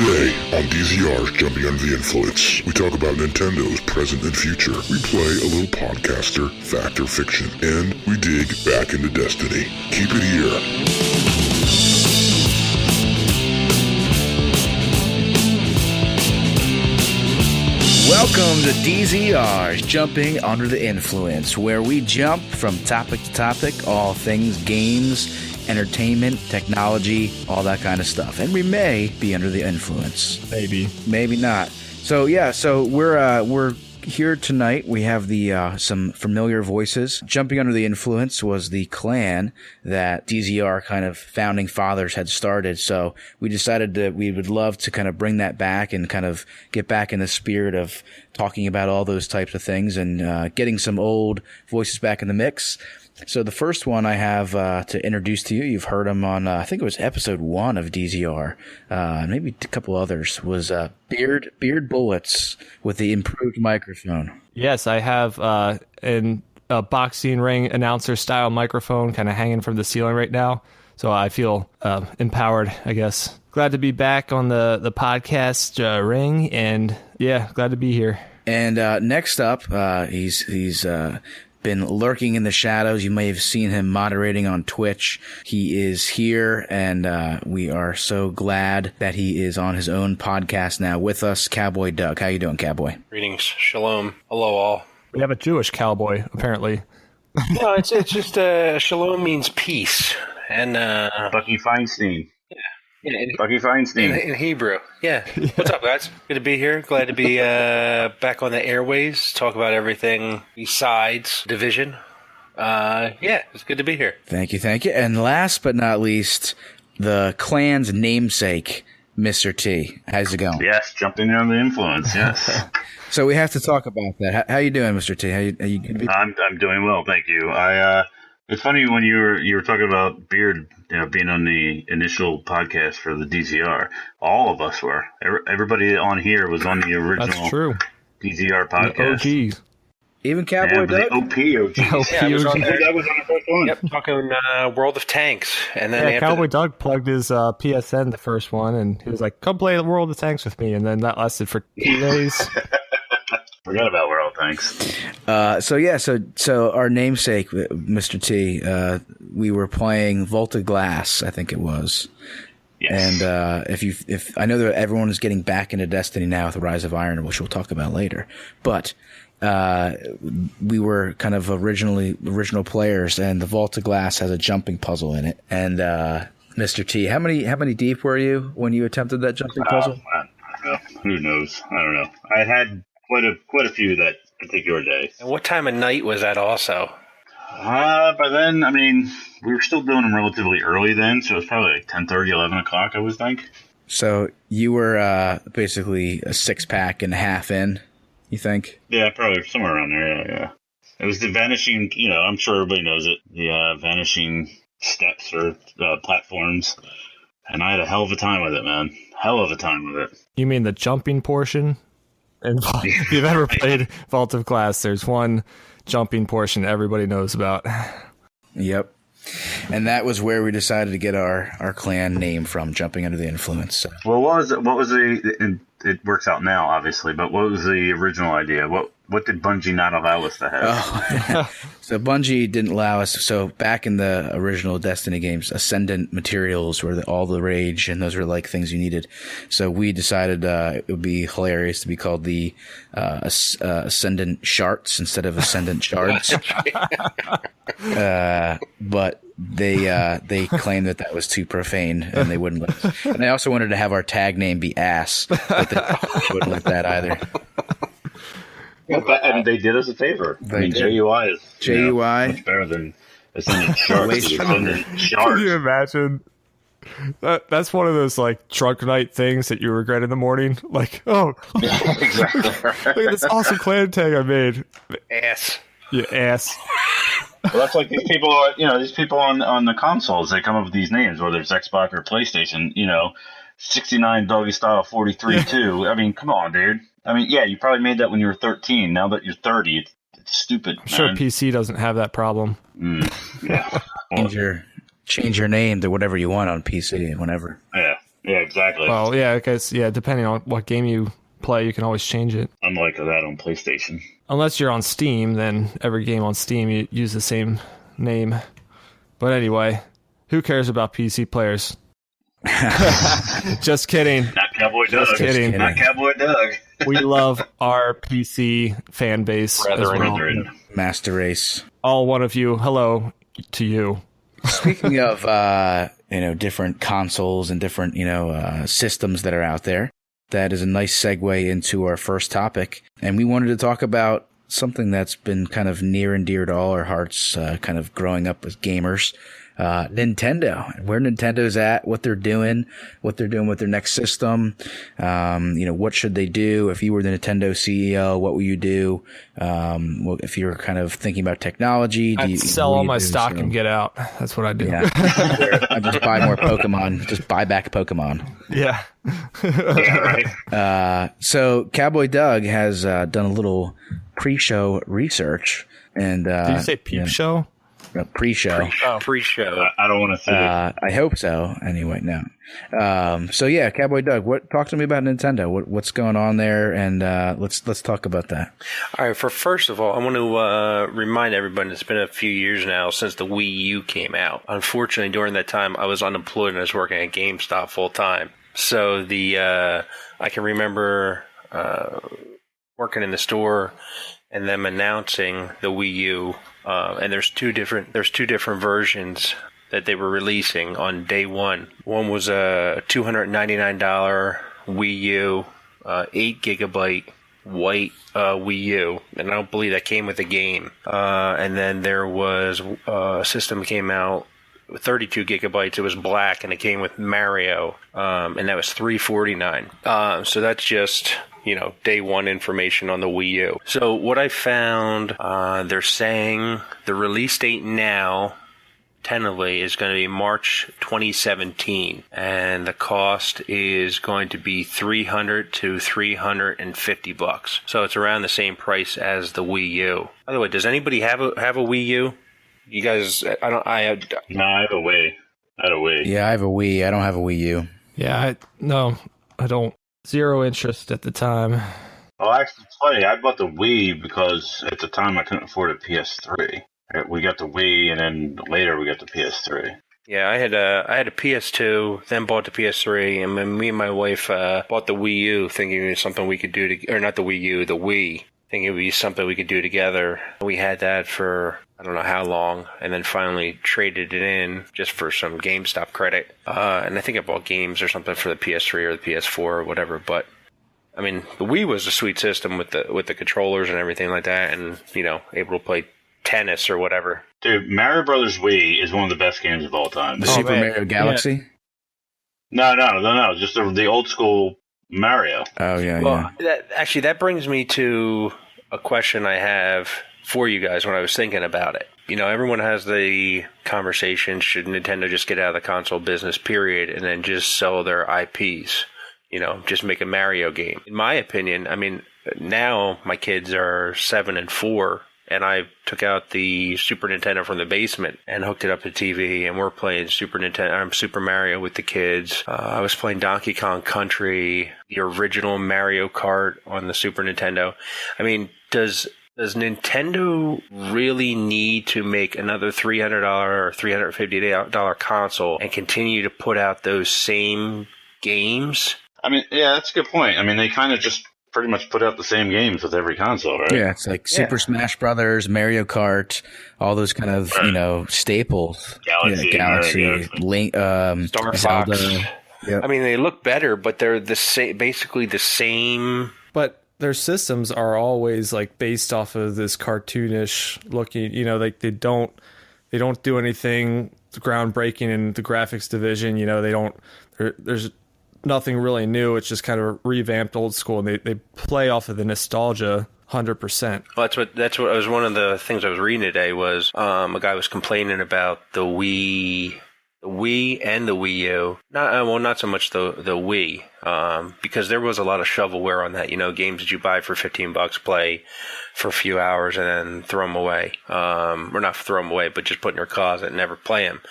Today, on DZR's Jumping Under the Influence, we talk about Nintendo's present and future. We play a little podcaster, fact or fiction, and we dig back into Destiny. Keep it here. Welcome to DZR's Jumping Under the Influence, where we jump from topic to topic, all things games, entertainment, technology, all that kind of stuff. And we may be under the influence. Maybe not. So we're here tonight. We have the some familiar voices. Jumping Under the Influence was the clan that DZR kind of founding fathers had started. So we decided that we would love to kind of bring that back and kind of get back in the spirit of talking about all those types of things and getting some old voices back in the mix. So the first one I have to introduce to you, you've heard him on, I think it was episode 1 of DZR, maybe a couple others, was Beard Bullets with the improved microphone. Yes, I have a boxing ring announcer style microphone kind of hanging from the ceiling right now. So I feel empowered, I guess. Glad to be back on the podcast ring, and yeah, glad to be here. And next up, he's been lurking in the shadows. You may have seen him moderating on Twitch. He is here, and we are so glad that he is on his own podcast now with us. Cowboy Doug, how you doing, Cowboy? Greetings, shalom, hello all. We have a Jewish cowboy, apparently. No, it's just shalom means peace, and Bucky Feinstein. Yeah, Bucky Feinstein in Hebrew. Yeah. What's up, guys? Good to be here. Glad to be back on the airways. Talk about everything besides Division. It's good to be here. Thank you. And last but not least, the clan's namesake, Mystre T. How's it going? Yes, jumping under the influence. Yes. So we have to talk about that. How you doing, Mystre T? How you gonna be? I'm doing well, thank you. It's funny when you were talking about Beard, being on the initial podcast for the DZR. All of us were. Everybody on here was on the original That's true. DZR podcast. The OGs. Even Cowboy Doug? The OGs. Yeah, I was on there. Doug was on the first one. Yep, talking World of Tanks, and then Cowboy Doug plugged his PSN the first one, and he was like, "Come play the World of Tanks with me," and then that lasted for 2 days. Forgot about World, thanks. So our namesake, Mr. T, we were playing Volta Glass, I think it was. Yes. And if I know that everyone is getting back into Destiny now with the Rise of Iron, which we'll talk about later, but we were kind of original players, and the Volta Glass has a jumping puzzle in it. And Mr. T, how many deep were you when you attempted that jumping puzzle? I don't know. Who knows? I don't know. I had quite a few that particular day. And what time of night was that also? By then, I mean, we were still doing them relatively early then, so it was probably like 10:30, 11 o'clock, I would think. So you were basically a 6-pack and a half in, you think? Yeah, probably somewhere around there, yeah. It was the vanishing, I'm sure everybody knows it, the vanishing steps or platforms, and I had a hell of a time with it, man. Hell of a time with it. You mean the jumping portion? And if you've ever played Vault of Glass, there's one jumping portion everybody knows about. Yep. And that was where we decided to get our clan name from, Jumping Under the Influence. Well, what was it works out now, obviously, but what was the original idea? What did Bungie not allow us to have? Oh. So Bungie didn't allow us. So back in the original Destiny games, Ascendant materials were all the rage, and those were like things you needed. So we decided it would be hilarious to be called the Ascendant Shards instead of Ascendant Shards. But they claimed that was too profane, and they wouldn't let us. And they also wanted to have our tag name be Ass, but they wouldn't let that either. And they did us a favor. JUI is much better than Ascendant Shards. Can you imagine? That's one of those like drunk night things that you regret in the morning. Like, exactly. Look at this awesome clan tag I made. Ass. You ass. Well, that's like these people on the consoles. They come up with these names, whether it's Xbox or PlayStation. 69 Doggy Style 43-2. I mean, come on, dude. I mean, yeah, you probably made that when you were 13. Now that you're 30, it's stupid. I'm sure PC doesn't have that problem. Yeah. Change your name to whatever you want on PC, whenever. Yeah. Yeah, exactly. Well, yeah, I guess, depending on what game you play, you can always change it. Unlike that on PlayStation. Unless you're on Steam, then every game on Steam, you use the same name. But anyway, who cares about PC players? Just kidding. Not Cowboy Doug. Just kidding. Not Cowboy Doug. We love our PC fan base as well. Master Race. All one of you, hello to you. Speaking of, different consoles and different, systems that are out there, that is a nice segue into our first topic. And we wanted to talk about something that's been kind of near and dear to all our hearts, kind of growing up as gamers. Nintendo, where Nintendo's at, what they're doing with their next system. What should they do? If you were the Nintendo CEO, what would you do? If you're kind of thinking about technology, I'd sell all my stock and get out. That's what I do. Yeah. I just buy more Pokemon, just buy back Pokemon. Yeah. Yeah, right. So Cowboy Doug has, done a little pre-show research and, Did you say peep show? Pre-show. Pre-show. I don't want to see it. I hope so. Anyway, no. Cowboy Doug, talk to me about Nintendo. What's going on there, and let's talk about that. All right. First of all, I want to remind everybody it's been a few years now since the Wii U came out. Unfortunately, during that time, I was unemployed and I was working at GameStop full time. So I can remember working in the store and them announcing the Wii U. And there's two different versions that they were releasing on day one. One was a $299 Wii U, 8 gigabyte white Wii U, and I don't believe that came with the game. And then there was a system that came out with 32 gigabytes. It was black and it came with Mario, and that was $349. So that's just day one information on the Wii U. So what I found, they're saying the release date now, tentatively, is going to be March 2017, and the cost is going to be $300 to $350. So it's around the same price as the Wii U. By the way, does anybody have a Wii U? You guys, No, I have a Wii. Yeah, I have a Wii. I don't have a Wii U. Yeah, I don't. Zero interest at the time. Well, actually, it's funny. I bought the Wii because at the time I couldn't afford a PS3. We got the Wii, and then later we got the PS3. Yeah, I had a PS2, then bought the PS3, and then me and my wife bought the Wii U, thinking it was something we could do or not the Wii U, the Wii, thinking it would be something we could do together. We had that for I don't know how long, and then finally traded it in just for some GameStop credit. And I think I bought games or something for the PS3 or the PS4 or whatever. But I mean, the Wii was a sweet system with the controllers and everything like that, and able to play tennis or whatever. Dude, Mario Brothers Wii is one of the best games of all time. The Super Mario Galaxy? Yeah. No. Just the old school Mario. Oh, yeah, well, yeah. That brings me to a question I have for you guys when I was thinking about it. Everyone has the conversation, should Nintendo just get out of the console business, period, and then just sell their IPs? Just make a Mario game. In my opinion, I mean, now my kids are 7 and 4, and I took out the Super Nintendo from the basement and hooked it up to TV, and we're playing Super Mario with the kids. I was playing Donkey Kong Country, the original Mario Kart on the Super Nintendo. I mean, does Nintendo really need to make another $300 or $350 console and continue to put out those same games? I mean, yeah, that's a good point. I mean, they kind of just pretty much put out the same games with every console, right? Yeah, it's like Super Smash Brothers, Mario Kart, all those kind of, staples. Galaxy, Link, Star Zelda. Fox. Yep. I mean, they look better, but they're basically the same. But their systems are always like based off of this cartoonish looking, like they don't do anything groundbreaking in the graphics division. There's nothing really new. It's just kind of revamped old school, and they play off of the nostalgia 100%. Well, that's what was one of the things I was reading today was a guy was complaining about the Wii the Wii and the Wii U. Not so much the Wii, because there was a lot of shovelware on that. Games that you buy for $15, play for a few hours, and then throw them away. Or not throw them away, but just put in your closet and never play them.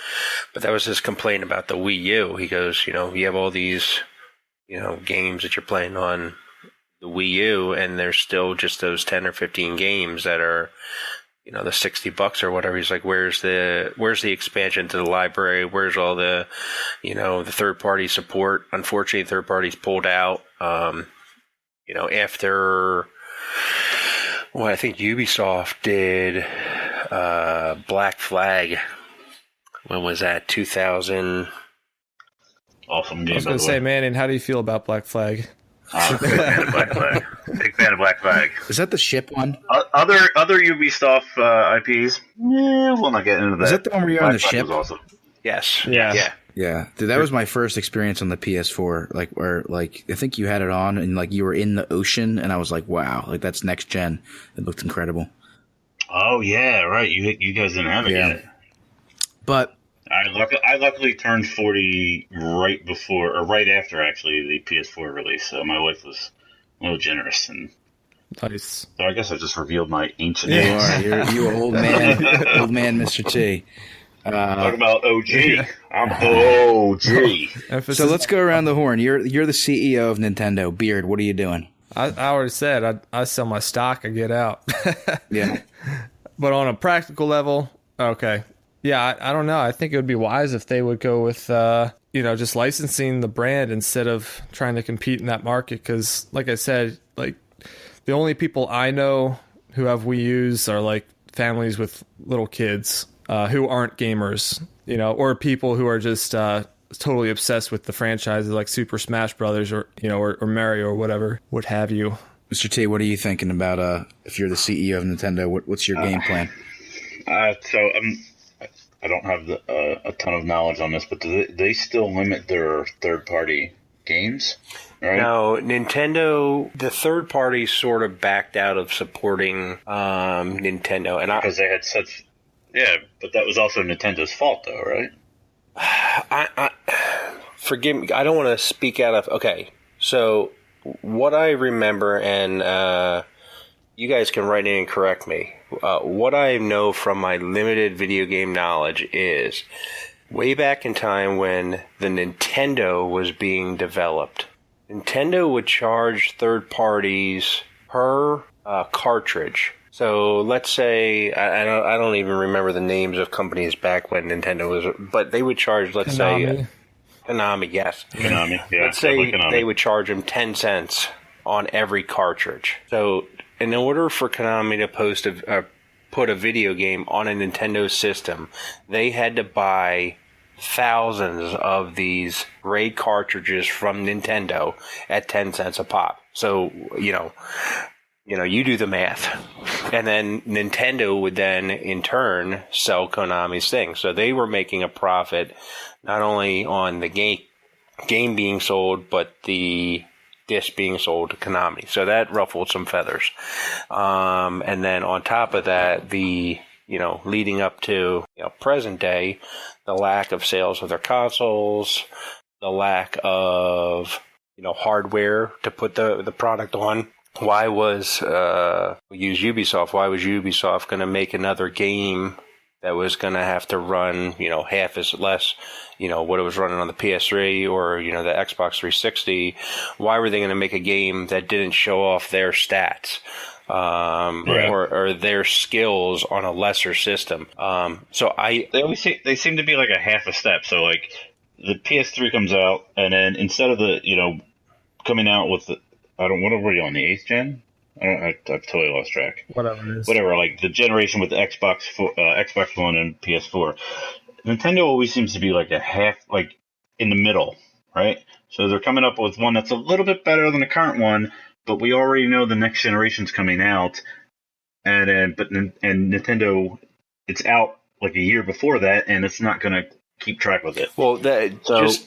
But that was his complaint about the Wii U. He goes, you have all these, games that you're playing on the Wii U, and there's still just those 10 or 15 games that are, the $60 or whatever. He's like, where's the expansion to the library? Where's all the, the third party support? Unfortunately, third parties pulled out. After, I think Ubisoft did Black Flag. When was that? 2000. Awesome game. I was going to say, Manning, how do you feel about Black Flag? Big fan of Black Flag. Big fan of Black Flag. Is that the ship one? Other Ubisoft IPs? Yeah, we'll not get into that. Is that the one where you're on the Black Flag ship? was awesome. Yes. Yeah. Yeah, dude, that was my first experience on the PS4. I think you had it on, and you were in the ocean, and I was like, wow, that's next gen. It looked incredible. Oh yeah, right. You guys didn't have it yet. But I luckily turned 40 right before, or right after, actually, the PS4 release. So my wife was a little generous, and nice. So I guess I just revealed my ancient you age. are. You're old man, Mystre T. Talk about OG. I'm OG. So let's go around the horn. You're the CEO of Nintendo. Beard, what are you doing? I already said I sell my stock, I get out. Yeah. But on a practical level, okay. Yeah, I don't know. I think it would be wise if they would go with, just licensing the brand instead of trying to compete in that market. Because, like I said, the only people I know who have Wii U's are families with little kids who aren't gamers, or people who are just totally obsessed with the franchises like Super Smash Brothers or Mario or whatever, what have you. Mr. T, what are you thinking about if you're the CEO of Nintendo? What's your game plan? I don't have a ton of knowledge on this, but do they still limit their third-party games? Right? No, Nintendo, the third party sort of backed out of supporting Nintendo. Because they had such... Yeah, but that was also Nintendo's fault, though, right? Forgive me, I don't want to speak out of... Okay, so what I remember, and you guys can write in and correct me, what I know from my limited video game knowledge is way back in time when the Nintendo was being developed, Nintendo would charge third parties per cartridge. So let's say, I don't even remember the names of companies back when Nintendo was, but they would charge, let's say, Konami, yes. Konami, yeah. Let's say they would charge them 10 cents on every cartridge. So in order for Konami to put a video game on a Nintendo system, they had to buy thousands of these RAID cartridges from Nintendo at 10 cents a pop. So, you do the math. And then Nintendo would then, in turn, sell Konami's thing. So they were making a profit not only on the game being sold, but the disc being sold to Konami. So that ruffled some feathers. And then on top of that, leading up to present day, the lack of sales of their consoles, the lack of hardware to put the product on. Why was use Ubisoft? Why was Ubisoft going to make another game that was going to have to run half as less what it was running on the PS3 or the Xbox 360? Why were they going to make a game that didn't show off their stats or their skills on a lesser system? They seem to be like a half a step. So the PS3 comes out, and then instead of coming out with what are you on, the 8th gen? I've totally lost track. Whatever it is. Whatever, the generation with the Xbox One and PS4. Nintendo always seems to be a half, in the middle, right? So they're coming up with one that's a little bit better than the current one, but we already know the next generation's coming out. And Nintendo, it's out a year before that, and it's not going to keep track with it. Well,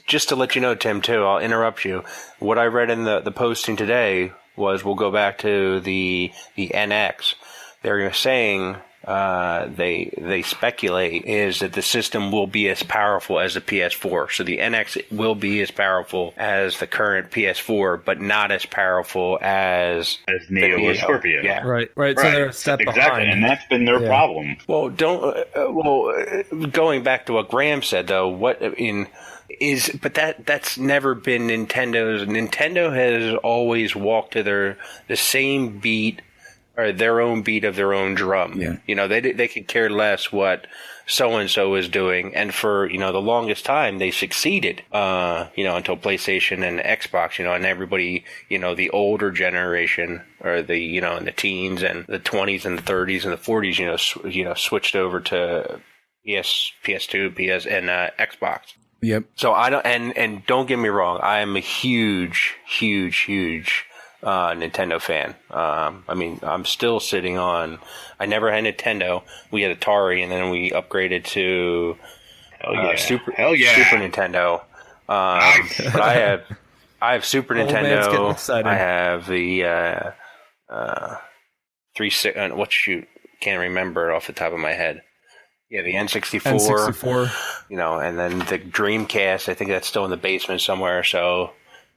just to let you know, Tim, too, I'll interrupt you. What I read in the posting today was, we'll go back to the NX. They're saying they speculate is that the system will be as powerful as the PS4. So the NX will be as powerful as the current PS4, but not as powerful as Neo or Scorpio. Yeah, Right. So they're a step behind, and that's been their problem. Well, going back to what Graham said though, but that's never been Nintendo's. Nintendo has always walked to the same beat, or their own beat of their own drum. Yeah. You know, they could care less what so-and-so is doing. And for, the longest time, they succeeded, until PlayStation and Xbox, and everybody, the older generation, or the, in the teens and the 20s and the 30s and the 40s, switched over to PS2, and Xbox. Yep. So I don't, and don't get me wrong, I am a huge Nintendo fan. I'm still sitting on. I never had Nintendo. We had Atari, and then we upgraded to Super Nintendo. But I have Super Nintendo. I have the 360. Can't remember it off the top of my head. Yeah, the N64. And then the Dreamcast. I think that's still in the basement somewhere. So.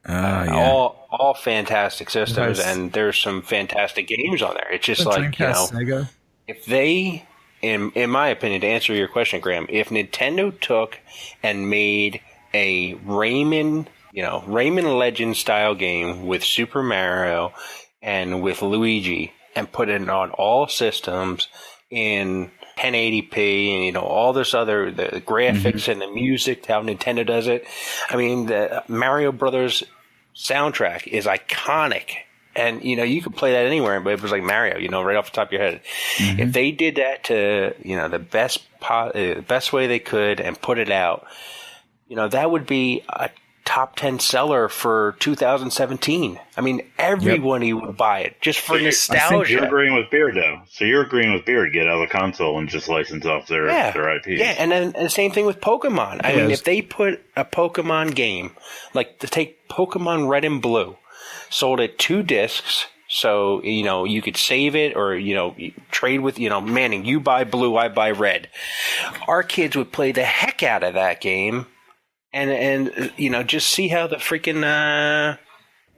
All fantastic systems, and there's some fantastic games on there. It's just like, Sega. If they, in my opinion, to answer your question, Graham, if Nintendo took and made a Rayman Legends style game with Super Mario and with Luigi, and put it on all systems in 1080p and all this other the graphics and the music, how Nintendo does it. I mean, the Mario Brothers soundtrack is iconic, and you could play that anywhere, but it was like Mario, right off the top of your head. If they did that to the best way they could and put it out, that would be a top 10 seller for 2017. I mean, everybody would buy it just for nostalgia. I think you're agreeing with Beard, though. So you're agreeing with Beard, get out of the console and just license off their IPs. Yeah, and then the same thing with Pokemon. I mean, if they put a Pokemon game, like to take Pokemon Red and Blue, sold it 2 discs, so, you could save it or, trade with, Manning, you buy blue, I buy red. Our kids would play the heck out of that game. And just see how the freaking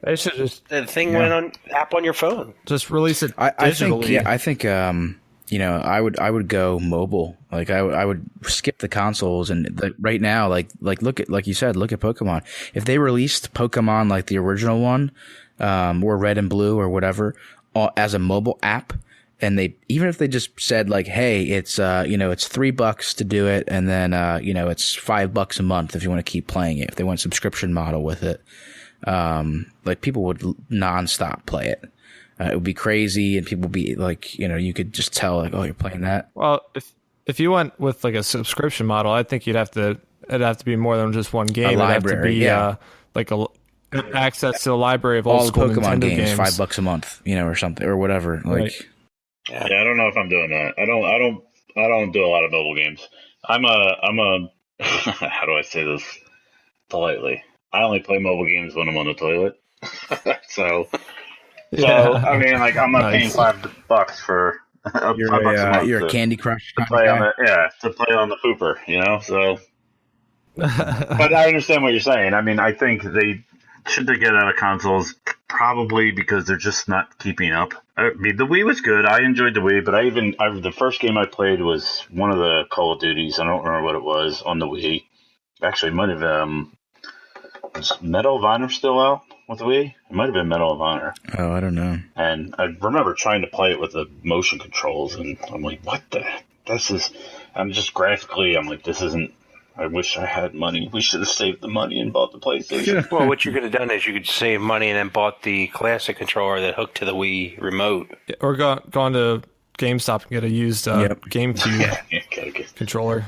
the thing went on app on your phone. Just release it digitally. I think I would go mobile. Like I would skip the consoles, and right now, like look at, like you said, look at Pokemon. If they released Pokemon like the original one, or Red and Blue or whatever, as a mobile app. And even if they just said like, hey, it's, it's $3 to do it. And then, it's $5 a month if you want to keep playing it. If they want a subscription model with it, like people would nonstop play it. It would be crazy. And people would be like, you could just tell like, oh, you're playing that. Well, if you went with like a subscription model, I think it'd have to be more than just one game. A library, like access to the library of all school Pokemon Nintendo games. $5 a month, or something or whatever. Right. Like, yeah, I don't know if I'm doing that. I don't do a lot of mobile games. I'm a how do I say this politely? I only play mobile games when I'm on the toilet. so I mean, like I'm not paying $5 for you're $5 a month. You're a Candy Crush to play on the pooper, So, but I understand what you're saying. I mean, I think they should get out of consoles. Probably because they're just not keeping up. I mean, the Wii was good. I enjoyed the Wii, but the first game I played was one of the Call of Duties. I don't remember what it was on the Wii. Actually, it might have was Medal of Honor still out with the Wii? It might have been Medal of Honor. Oh, I don't know. And I remember trying to play it with the motion controls, and I'm like, what the? I'm just graphically, I'm like, this isn't. I wish I had money. We should have saved the money and bought the PlayStation. Well, what you could have done is you could save money and then bought the classic controller that hooked to the Wii remote. Or gone to GameStop and get a used GameCube controller.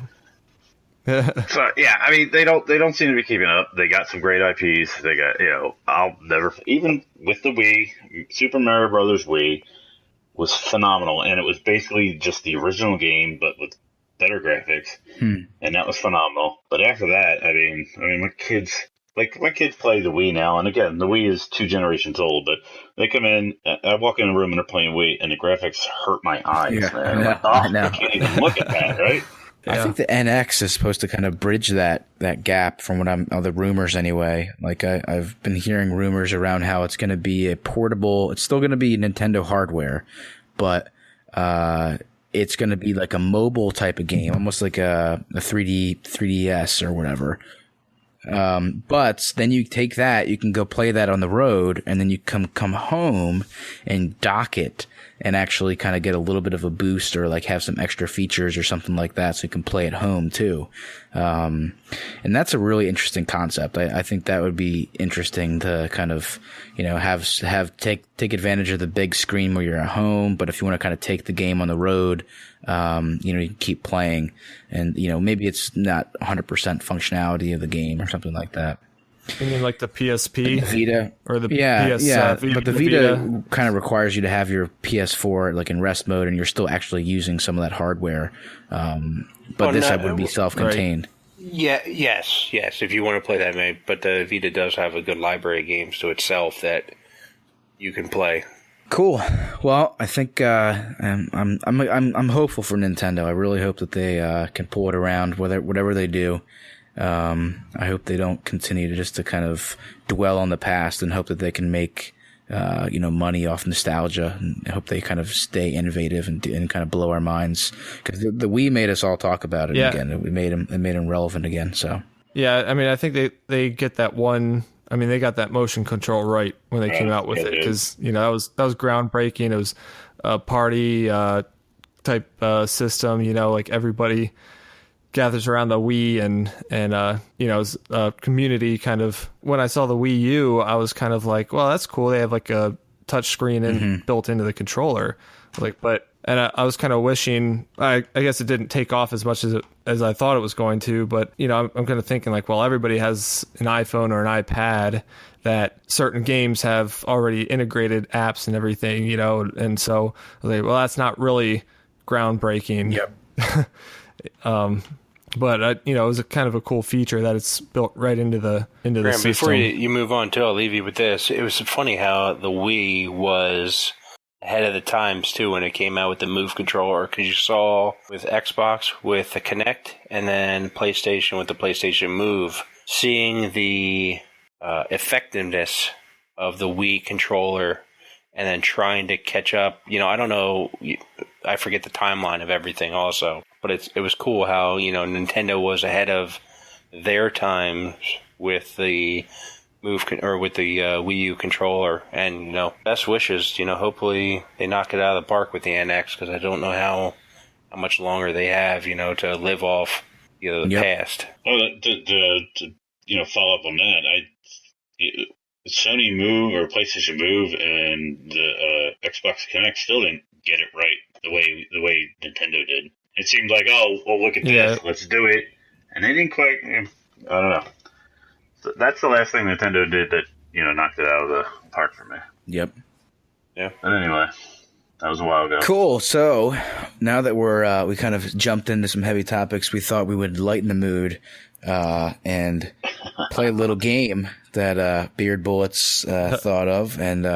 So yeah, I mean they don't seem to be keeping up. They got some great IPs. They got I'll never, even with the Wii, Super Mario Brothers Wii was phenomenal, and it was basically just the original game but with better graphics, and that was phenomenal. But after that, I mean, my kids Like, my kids play the Wii now, and again, the Wii is 2 generations old, but they come in, I walk in a room and they're playing Wii, and the graphics hurt my eyes, Yeah, man. I know. I can't even look at that, right? I think the NX is supposed to kind of bridge that gap from what the rumors anyway. Like I've been hearing rumors around how it's going to be a portable. It's still going to be Nintendo hardware, but it's going to be like a mobile type of game, almost like a 3DS or whatever. But then you take that, you can go play that on the road, and then you come home and dock it and actually kind of get a little bit of a boost or like have some extra features or something like that, so you can play at home too. And that's a really interesting concept. I think that would be interesting to kind of, take advantage of the big screen where you're at home, but if you want to kind of take the game on the road, you can keep playing, and maybe it's not 100% functionality of the game or something like that. You mean like the PSP? The Vita? Or the PS, Vita, but the Vita kind of requires you to have your PS4 like in rest mode, and you're still actually using some of that hardware. But this would be self-contained. Right. Yeah, yes. If you want to play that, but the Vita does have a good library of games to itself that you can play. Cool. Well, I think I'm hopeful for Nintendo. I really hope that they can pull it around, whatever they do. I hope they don't continue to kind of dwell on the past, and hope that they can make money off nostalgia, and I hope they kind of stay innovative and kind of blow our minds, because the Wii made us all talk about it again. It made them relevant again. So yeah, I mean, I think they get that one. I mean, they got that motion control right when they came out with it, because that was groundbreaking. It was a party type system. Like everybody gathers around the Wii, and it's a community kind of. When I saw the Wii U, I was kind of like, well, that's cool. They have like a touch screen built into the controller. I was kind of wishing, I guess it didn't take off as much as I thought it was going to, but I'm kind of thinking like, well, everybody has an iPhone or an iPad, that certain games have already integrated apps and everything, and so I was like, well, that's not really groundbreaking. Yep. But it was a kind of a cool feature that it's built right into the system. Before you move on, too, I'll leave you with this. It was funny how the Wii was ahead of the times, too, when it came out with the Move controller, because you saw with Xbox with the Kinect, and then PlayStation with the PlayStation Move, seeing the effectiveness of the Wii controller, and then trying to catch up. I don't know, I forget the timeline of everything also, but it was cool how, Nintendo was ahead of their times with the Move or with the Wii U controller, and best wishes. Hopefully they knock it out of the park with the NX, because I don't know how much longer they have, to live off the past. Well, to follow up on that, Sony Move or PlayStation Move and the Xbox Kinect still didn't get it right the way Nintendo did. It seemed like, well, look at this, let's do it, and they didn't quite. I don't know. That's the last thing Nintendo did that, knocked it out of the park for me. Yep. Yeah. But anyway, that was a while ago. Cool. So now that we kind of jumped into some heavy topics, we thought we would lighten the mood and play a little game that Beard Bullets thought of, and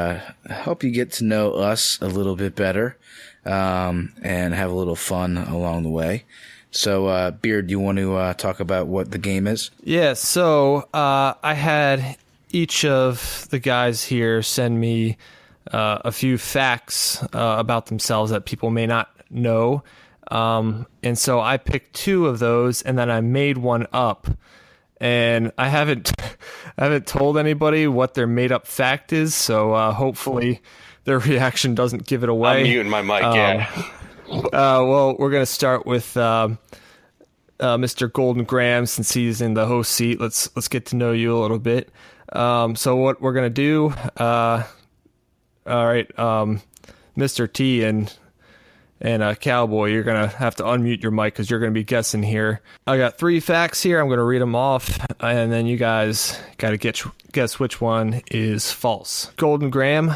help you get to know us a little bit better and have a little fun along the way. So, Beard, do you want to talk about what the game is? Yeah, so I had each of the guys here send me a few facts about themselves that people may not know. And so I picked 2 of those, and then I made one up. And I haven't told anybody what their made-up fact is, so hopefully their reaction doesn't give it away. I'm muting my mic, yeah. Well, we're going to start with Mr. Golden Graham, since he's in the host seat. Let's get to know you a little bit. So what we're going to do, all right, Mr. T and Cowboy, you're going to have to unmute your mic because you're going to be guessing here. I got 3 facts here. I'm going to read them off, and then you guys got to guess which one is false. Golden Graham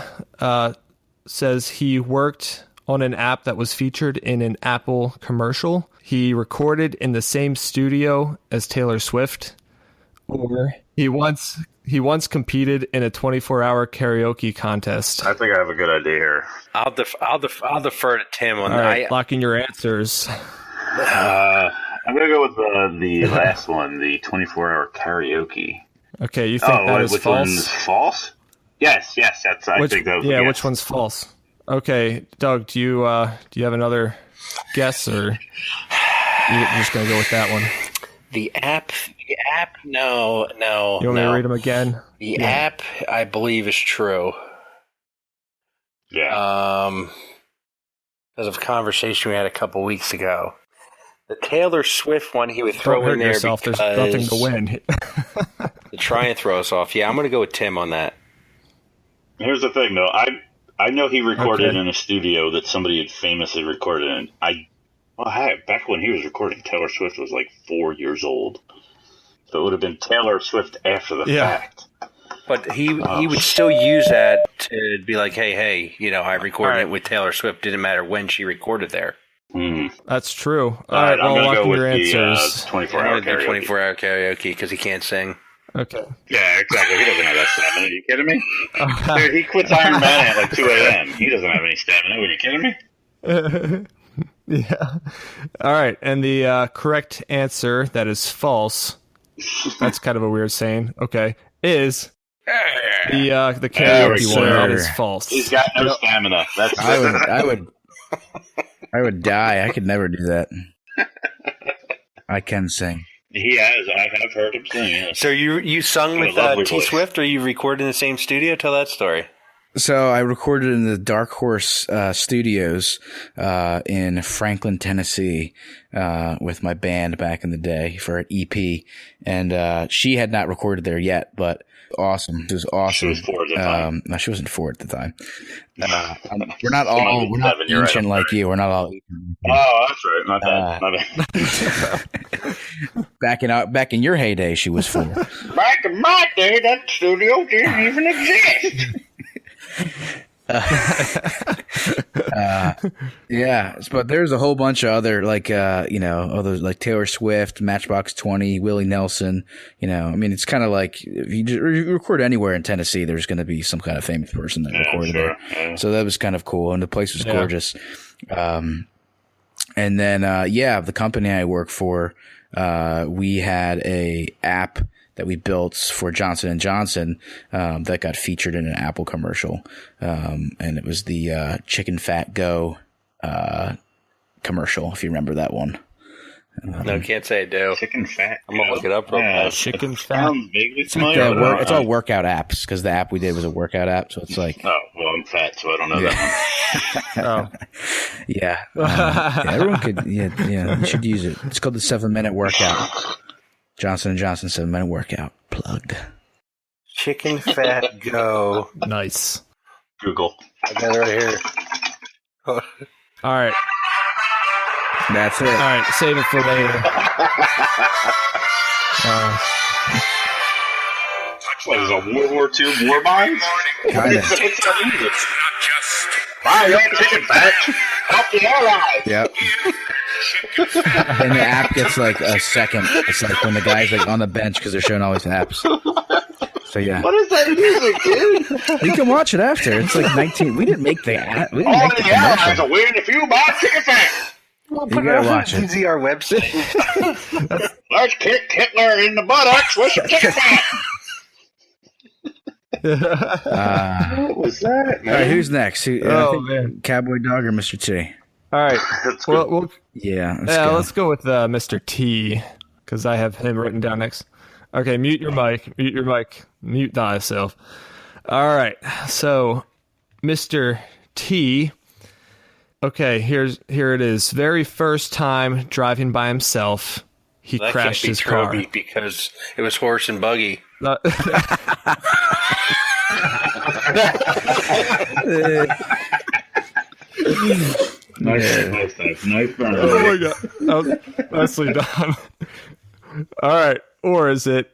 says he worked on an app that was featured in an Apple commercial. He recorded in the same studio as Taylor Swift. Or he once competed in a 24-hour karaoke contest. I think I have a good idea here. I'll defer to Tim on All that. right, lock in your answers. I'm gonna go with the last one, the 24-hour karaoke. Okay, you think that is which false? one's false? Yes, that's. I think that was. Yeah, a guess. which one's false? Okay, Doug, do you have another guess, or you're just gonna go with that one? The app, no. You want me to read them again? The app, I believe, is true. Yeah. Because of a conversation we had a couple weeks ago. The Taylor Swift one he would throw in there yourself. because There's nothing to win. to try and throw us off. Yeah, I'm going to go with Tim on that. Here's the thing, though. I know he recorded in a studio that somebody had famously recorded in. Back when he was recording, Taylor Swift was like 4 years old. So it would have been Taylor Swift after the fact. But he would still use that to be like, hey, I recorded it with Taylor Swift. Didn't matter when she recorded there. That's true. All right, well, I'm lock going to in go your with answers. the 24-hour karaoke. 24-hour karaoke because he can't sing. Okay. Yeah, exactly. He doesn't have that stamina. Are you kidding me? Dude, he quits Iron Man at like 2 a.m. He doesn't have any stamina. Are you kidding me? Yeah. All right, and the correct answer that is false. That's kind of a weird saying. Okay, is the karaoke one that is false. He's got no stamina. That's I would die. I could never do that. I can sing. He has. I have heard him sing. Yes. So you sung with T Swift, or you recorded in the same studio? Tell that story. So I recorded in the Dark Horse Studios in Franklin, Tennessee, with my band back in the day for an EP, and she had not recorded there yet, but awesome. It was awesome. She was 4 at the time. No, she wasn't 4 at the time. We're not ancient like you. We're not all ancient. Oh, that's right. My bad. Back in your heyday, she was 4. Back in my day, that studio didn't even exist. Yeah, but there's a whole bunch of other others like Taylor Swift, Matchbox 20, Willie Nelson. I mean, it's kind of like if you record anywhere in Tennessee, there's going to be some kind of famous person that recorded there. Yeah. So that was kind of cool, and the place was gorgeous. And then the company I work for, we had a app that we built for Johnson & Johnson that got featured in an Apple commercial. And it was the Chicken Fat Go commercial, if you remember that one. No, can't say I do. Chicken Fat I'm going to look it up real quick. Chicken Fat. It's all workout apps because the app we did was a workout app. So it's like... Oh, well, I'm fat, so I don't know that one. Yeah. Everyone could... Yeah, you should use it. It's called the 7-minute workout. Johnson & Johnson 7-minute workout. Plugged. Chicken Fat Go. Nice. Google. I got it right here. All right. That's it. All right. Save it for later. What is a World War II war mine? It's not easy. Buy your chicken fat. Help the allies. Yep. And the app gets like a second. It's like when the guy's like on the bench because they're showing all his apps. So yeah. What is that music, dude? You can watch it after. It's like 19. We didn't make the app. We didn't All make the the allies commercial. are waiting if you buy chicken fat. You gotta watch it. DZR website. Let's kick Hitler in the buttocks with some chicken fat. What was that, man? All right, who's next? Man. Cowboy Doug or Mystre T? All right. Well, let's go with Mystre T because I have him written down next. Okay, mute your mic. Mute thyself. All right. So, Mr. T. Okay, here it is. Very first time driving by himself, he crashed his car because it was horse and buggy. Nice burn. Oh my god, that was nicely done. All right, or is it?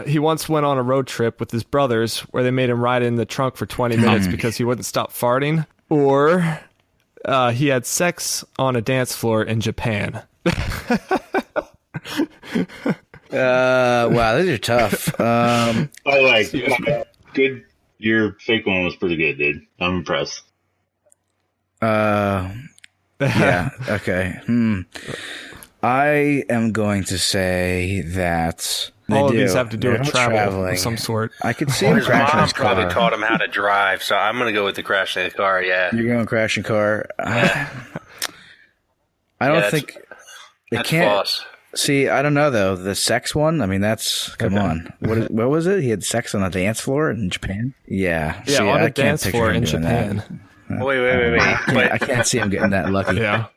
He once went on a road trip with his brothers where they made him ride in the trunk for 20 minutes because he wouldn't stop farting. Or he had sex on a dance floor in Japan. Wow, these are tough. Good. Your fake one was pretty good, dude. I'm impressed. Yeah. Okay. I am going to say that all of these have to do They're with not travel traveling of some sort. I could see him His crashing mom his probably car. taught him how to drive, so I'm going to go with the crashing the car, yeah. You're going crashing car. I don't think it That's can't. false. See, I don't know though. The sex one. I mean, come on. What was it? He had sex on the dance floor in Japan. Yeah. Yeah, see, on I a can't dance picture floor him in doing Japan. that. Wait. I can't see him getting that lucky. Yeah.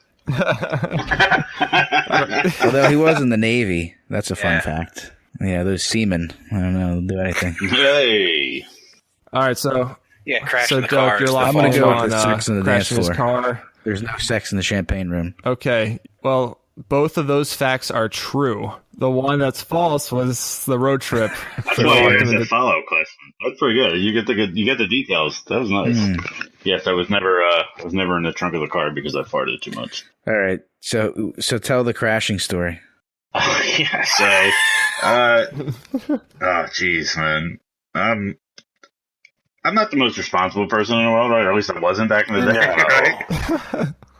Although he was in the Navy. That's a fun fact. Yeah, those seamen. I don't know. They'll do anything. Hey. All right, so crashing the Doug, car. you're is the locked I'm gonna false go one. with the sex on the dance crashing his floor. car. There's no sex in the champagne room. Okay, well, both of those facts are true. The one that's false was the road trip. That's why there's a follow-up question. That's pretty good. You get the details. That was nice. Yes, I was never in the trunk of the car because I farted too much. All right. So tell the crashing story. Oh, yeah. So, jeez, man. I'm not the most responsible person in the world, right? Or at least I wasn't back in the day, right?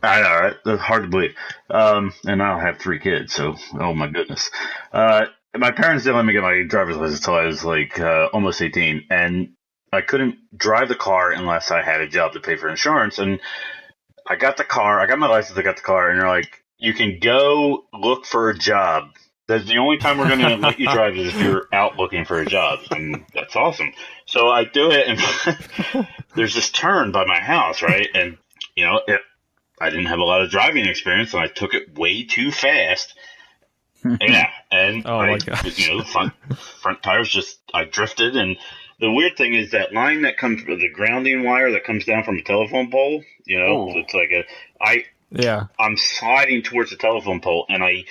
I know, right? That's hard to believe. And I have 3 kids, so, oh my goodness. My parents didn't let me get my driver's license until I was like almost 18, and I couldn't drive the car unless I had a job to pay for insurance. And I got my license, I got the car, and they're like, you can go look for a job. That's the only time we're going to let you drive is if you're out looking for a job. And that's awesome. So I do it, and there's this turn by my house, right? And, I didn't have a lot of driving experience, and I took it way too fast. Yeah. And my gosh. the front tires I drifted. And the weird thing is that line that comes, the grounding wire that comes down from a telephone pole, it's like I'm sliding towards the telephone pole, and I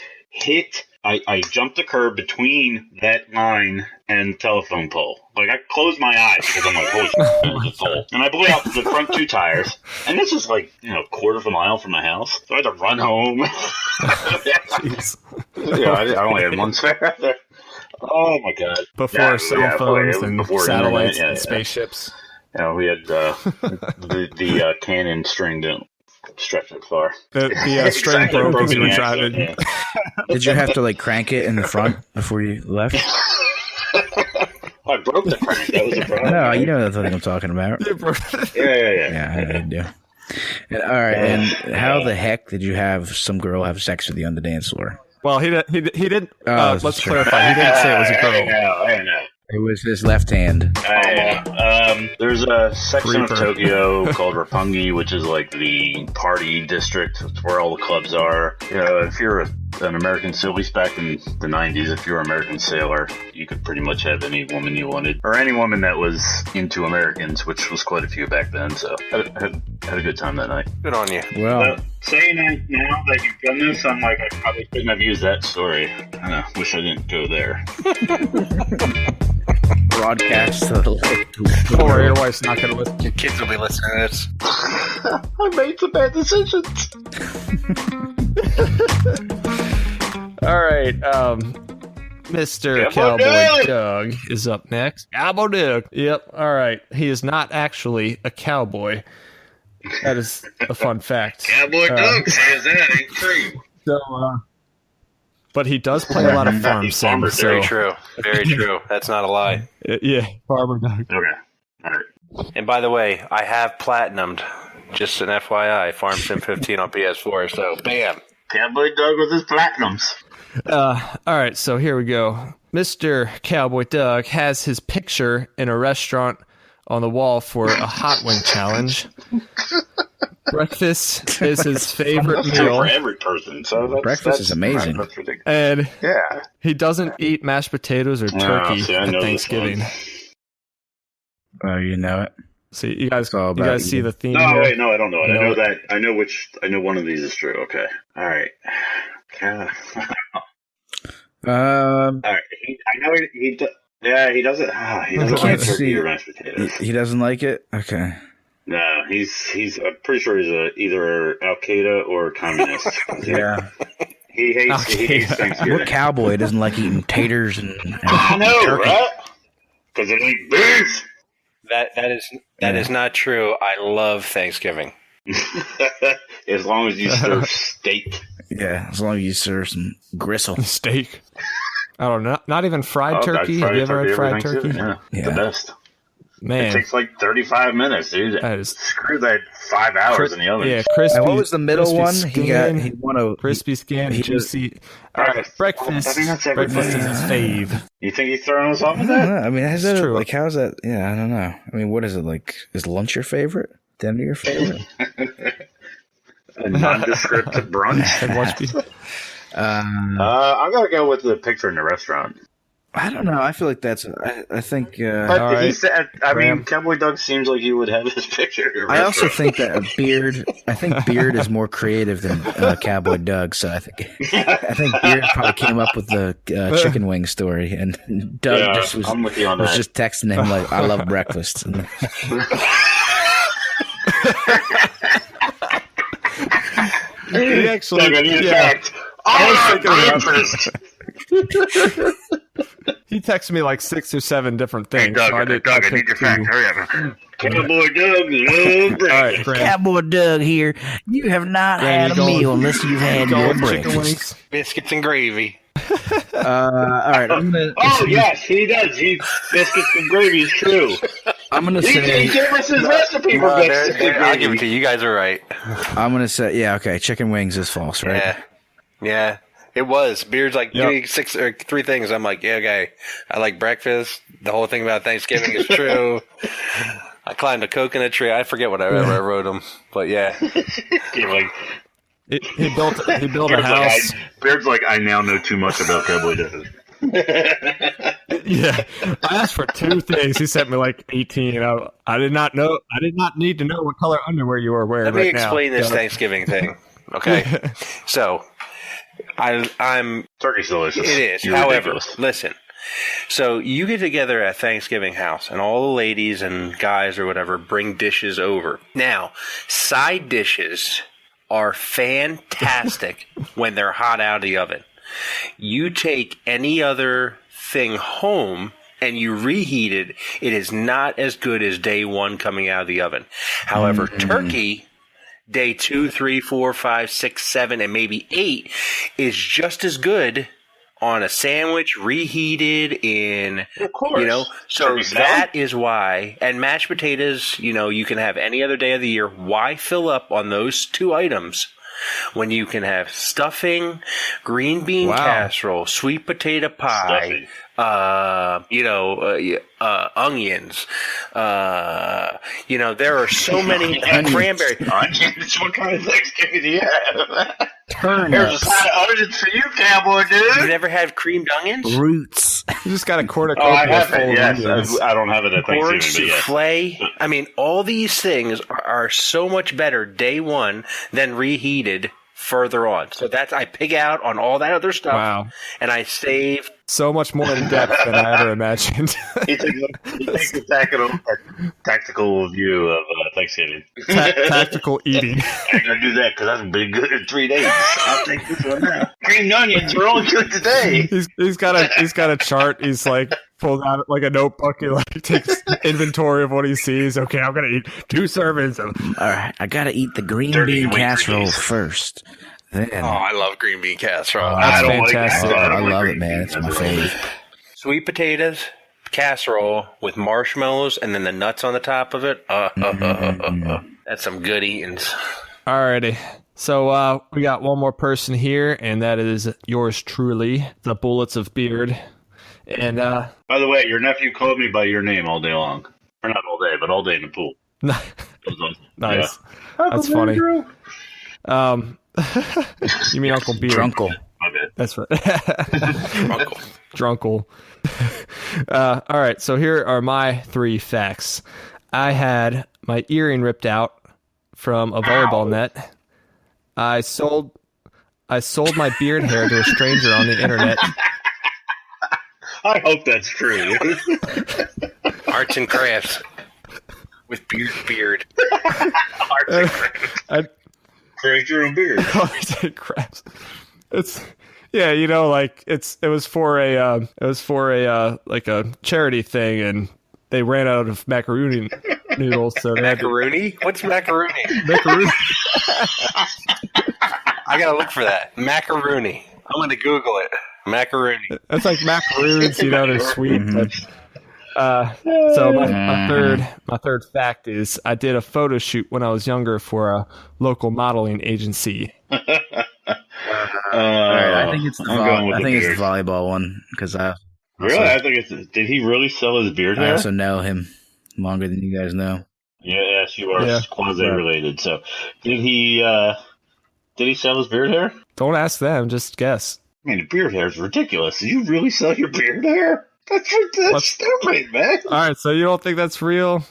jumped the curb between that line and the telephone pole. Like, I closed my eyes because I'm like, holy shit, there's a pole. And I blew out the front 2 tires. And this is like, a quarter of a mile from my house. So I had to run home. Jeez. I only had 1 spare there. Oh, my God. Before cell phones and before satellites internet, and spaceships. We had the Canon string didn't stretch it far. The string broke as you were driving. Yeah. Did you have to crank it in the front before you left? I broke the crank. That was the problem. No, you know that's what I'm talking about. Yeah. Yeah, I do. And, all right, and how the heck did you have some girl have sex with you on the dance floor? Well, he didn't. Let's true. clarify. He didn't say it was a girl. I know. It was his left hand. There's a section Reaper. of Tokyo called Roppongi, which is like the party district. It's where all the clubs are. If you're an American sailor, at least back in the 90s, if you're an American sailor, you could pretty much have any woman you wanted. Or any woman that was into Americans, which was quite a few back then. So had a good time that night. Good on you. Well, Saying that now that you've done this, I'm like, I probably couldn't have used that story. I wish I didn't go there. broadcast to the Don't worry, your wife's not going to listen. Your kids will be listening to this. I made some bad decisions. All right, Mr. Cowboy Doug is up next. Cowboy Doug. Yep. All right. He is not actually a cowboy. That is a fun fact. Cowboy Doug says that ain't true. So, but he does play a lot of farm sim. Very true. Very true. That's not a lie. Yeah, Farmer Doug. Okay. All right. And by the way, I have platinumed. Just an FYI, Farm Sim 15 on PS4. So, bam. Cowboy Doug with his platinums. All right, so here we go. Mr. Cowboy Doug has his picture in a restaurant on the wall for a hot wing challenge. Breakfast is his favorite meal. For every person. So breakfast is amazing. That's ridiculous. And Yeah. he doesn't eat mashed potatoes or turkey see, I at know this Thanksgiving. one. Oh, you know it. See, you guys all about see you. the theme No, here? wait, no, I don't know it. You I know know that. I know one of these is true. Okay. All right. All right. I know he he doesn't. He doesn't can't like turkey see. or mashed potatoes. He doesn't like it? Okay. No, he's. I'm pretty sure he's either Al Qaeda or communist. Yeah. He hates Thanksgiving. What cowboy doesn't like eating taters and I know, turkey? right? Because it ain't beef. That is not true. I love Thanksgiving. As long as you serve steak. Yeah, as long as you serve some gristle. Steak. I don't know. Not even fried turkey. Have you ever had fried turkey? Yeah, Yeah. the best. Man, It takes like 35 minutes, dude. That is- Screw that 5 hours in the oven. yeah, crispy. And what was the middle crispy one? Skin, He won a crispy skin, he juicy. All right, breakfast. I think that's everything. Breakfast is his fave. You think he's throwing us off I with don't that? know. I mean, It's true. like how's that? Yeah, I don't know. I mean, what is it like? Is lunch your favorite? Dinner your favorite? A nondescript brunch? And watch me. I gotta go with the picture in the restaurant. I don't know. I feel like that's. I think. But All he right. said, I Graham. mean, Cowboy Doug seems like he would have his picture. In a I also restaurant. think that a beard. I think beard is more creative than Cowboy Doug. So I think beard probably came up with the chicken wing story, and Doug Yeah, just was, I'm with you on was that. just texting him like, "I love breakfast." And He actually, Doug, I need a yeah, fact. I was thinking about he texted me like 6 or 7 different things. Hey, Doug, so I I need your fact. Hurry up. Cowboy Doug loves breakfast. All right, Graham. Cowboy Doug here. You have not Graham, had you a going- meal unless you've had Going your with chicken breakfast. wings. Biscuits and gravy. All right, I'm gonna. Oh, yes, he does. Biscuits and gravy is true. I'm gonna He say. gave us his recipe for biscuits and I'll give it gravy. to you. You guys are right. I'm gonna say. Yeah. Okay. Chicken wings is false, right? Yeah. Yeah. It was. Beard's like Yep. 3 things. I'm like, yeah, okay. I like breakfast. The whole thing about Thanksgiving is true. I climbed a coconut tree. I forget what I wrote him. But yeah. He like, He built a Beard's house. Beard's like, I now know too much about Cowboy Doug. Yeah, I asked for 2 things. He sent me like 18. I did not know. I did not need to know what color underwear you were wearing. Let me right now. explain this Yeah. Thanksgiving thing. Okay. So, I'm Turkey's delicious. It is. You're However, ridiculous. listen. So you get together at Thanksgiving house, and all the ladies and guys or whatever bring dishes over. Now, side dishes are fantastic when they're hot out of the oven. You take any other thing home and you reheat it, it is not as good as day one coming out of the oven. However, turkey, day 2, 3, 4, 5, 6, 7, and maybe 8 is just as good on a sandwich, reheated in, Of course. you know, so Turkey salad? that is why, and mashed potatoes, you know, you can have any other day of the year. Why fill up on those 2 items when you can have stuffing, green bean Wow. casserole, sweet potato pie, onions, you know, there are so many cranberry. Onions? What kind of Thanksgiving do you have? There's a Turnips, side of onions for you, Cowboy You dude. never had creamed onions? roots. You just got a quarter Oh, I copia have full it, of yes. onions. I don't have it at Corn Thanksgiving, but yes. souffle. I mean, all these things are so much better day one than reheated further on. So that's, I pig out on all that other stuff. Wow. And I save. So much more in depth than I ever imagined. He takes a tactical view of Thanksgiving. Tactical eating. I ain't gonna do that because that's been good in 3 days. I'll take this one now. Creamed onions are only good today. He's got a chart. He's like pulled out like a notebook. He like takes inventory of what he sees. Okay, I'm gonna eat 2 servings of. All right, I gotta eat the green Turkey bean wing casserole cookies. first. Then Oh, I love green bean casserole. That's I don't fantastic. Like that. I don't love like it, man. green It's beans. my That's really fave. Sweet potatoes, casserole with marshmallows and then the nuts on the top of it. That's some good eatings. Alrighty. So we got one more person here, and that is yours truly, the Bullets of Beard. And By the way, your nephew called me by your name all day long. Or not all day, but all day in the pool. nice. Yeah. That's funny. You mean Uncle Beard? Drunkle. My bad. That's right. Uncle. Drunkle. All right, so here are my 3 facts. I had my earring ripped out from a volleyball net. I sold my beard hair to a stranger on the internet. I hope that's true. Arts and crafts. With beard. Arts and crafts. I Create your own beard. I said crafts. It's yeah, you know, like it was for a like a charity thing, and they ran out of macaroni noodles, so they had to, Macaroni? What's macaroni? macaroni. I gotta look for that. Macaroni. I'm gonna Google it. Macaroni. That's like macaroons, you know, they're sweet. But, so my third fact is I did a photo shoot when I was younger for a local modeling agency. All right, I think it's the volleyball one because really, I think it's. Did he really sell his beard I hair? also know him longer than you guys know. Yes, you are quasi related. So, did he sell his beard hair? Don't ask them, just guess. I mean, the beard hair is ridiculous. Did you really sell your beard hair? That's stupid, man. All right, so you don't think that's real?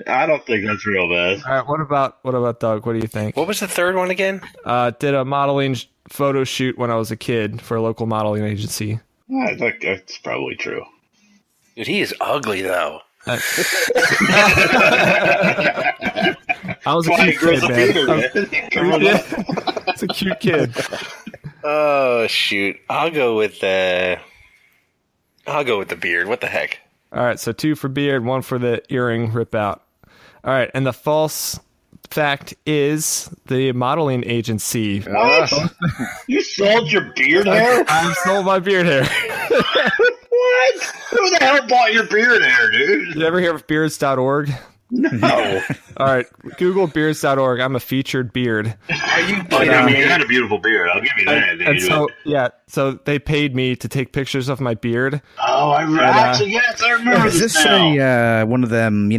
I don't think that's real, man. All right, what about Doug? What do you think? What was the third one again? Did a modeling photo shoot when I was a kid for a local modeling agency. I think that's probably true. Dude, he is ugly though. I was a cute kid, man. It's a cute kid. Oh shoot! I'll go with the beard. What the heck? All right, so 2 for beard, 1 for the earring rip out. All right, and the false fact is the modeling agency. What? You sold your beard hair? I sold my beard hair. What? Who the hell bought your beard hair, dude? You ever hear of beards.org? No. All right, Google beards.org. I'm a featured beard. Are you I kidding mean, me? you had a beautiful beard. I'll give you that. And so they paid me to take pictures of my beard. Oh, actually, yes, I remember Is this now. one of them,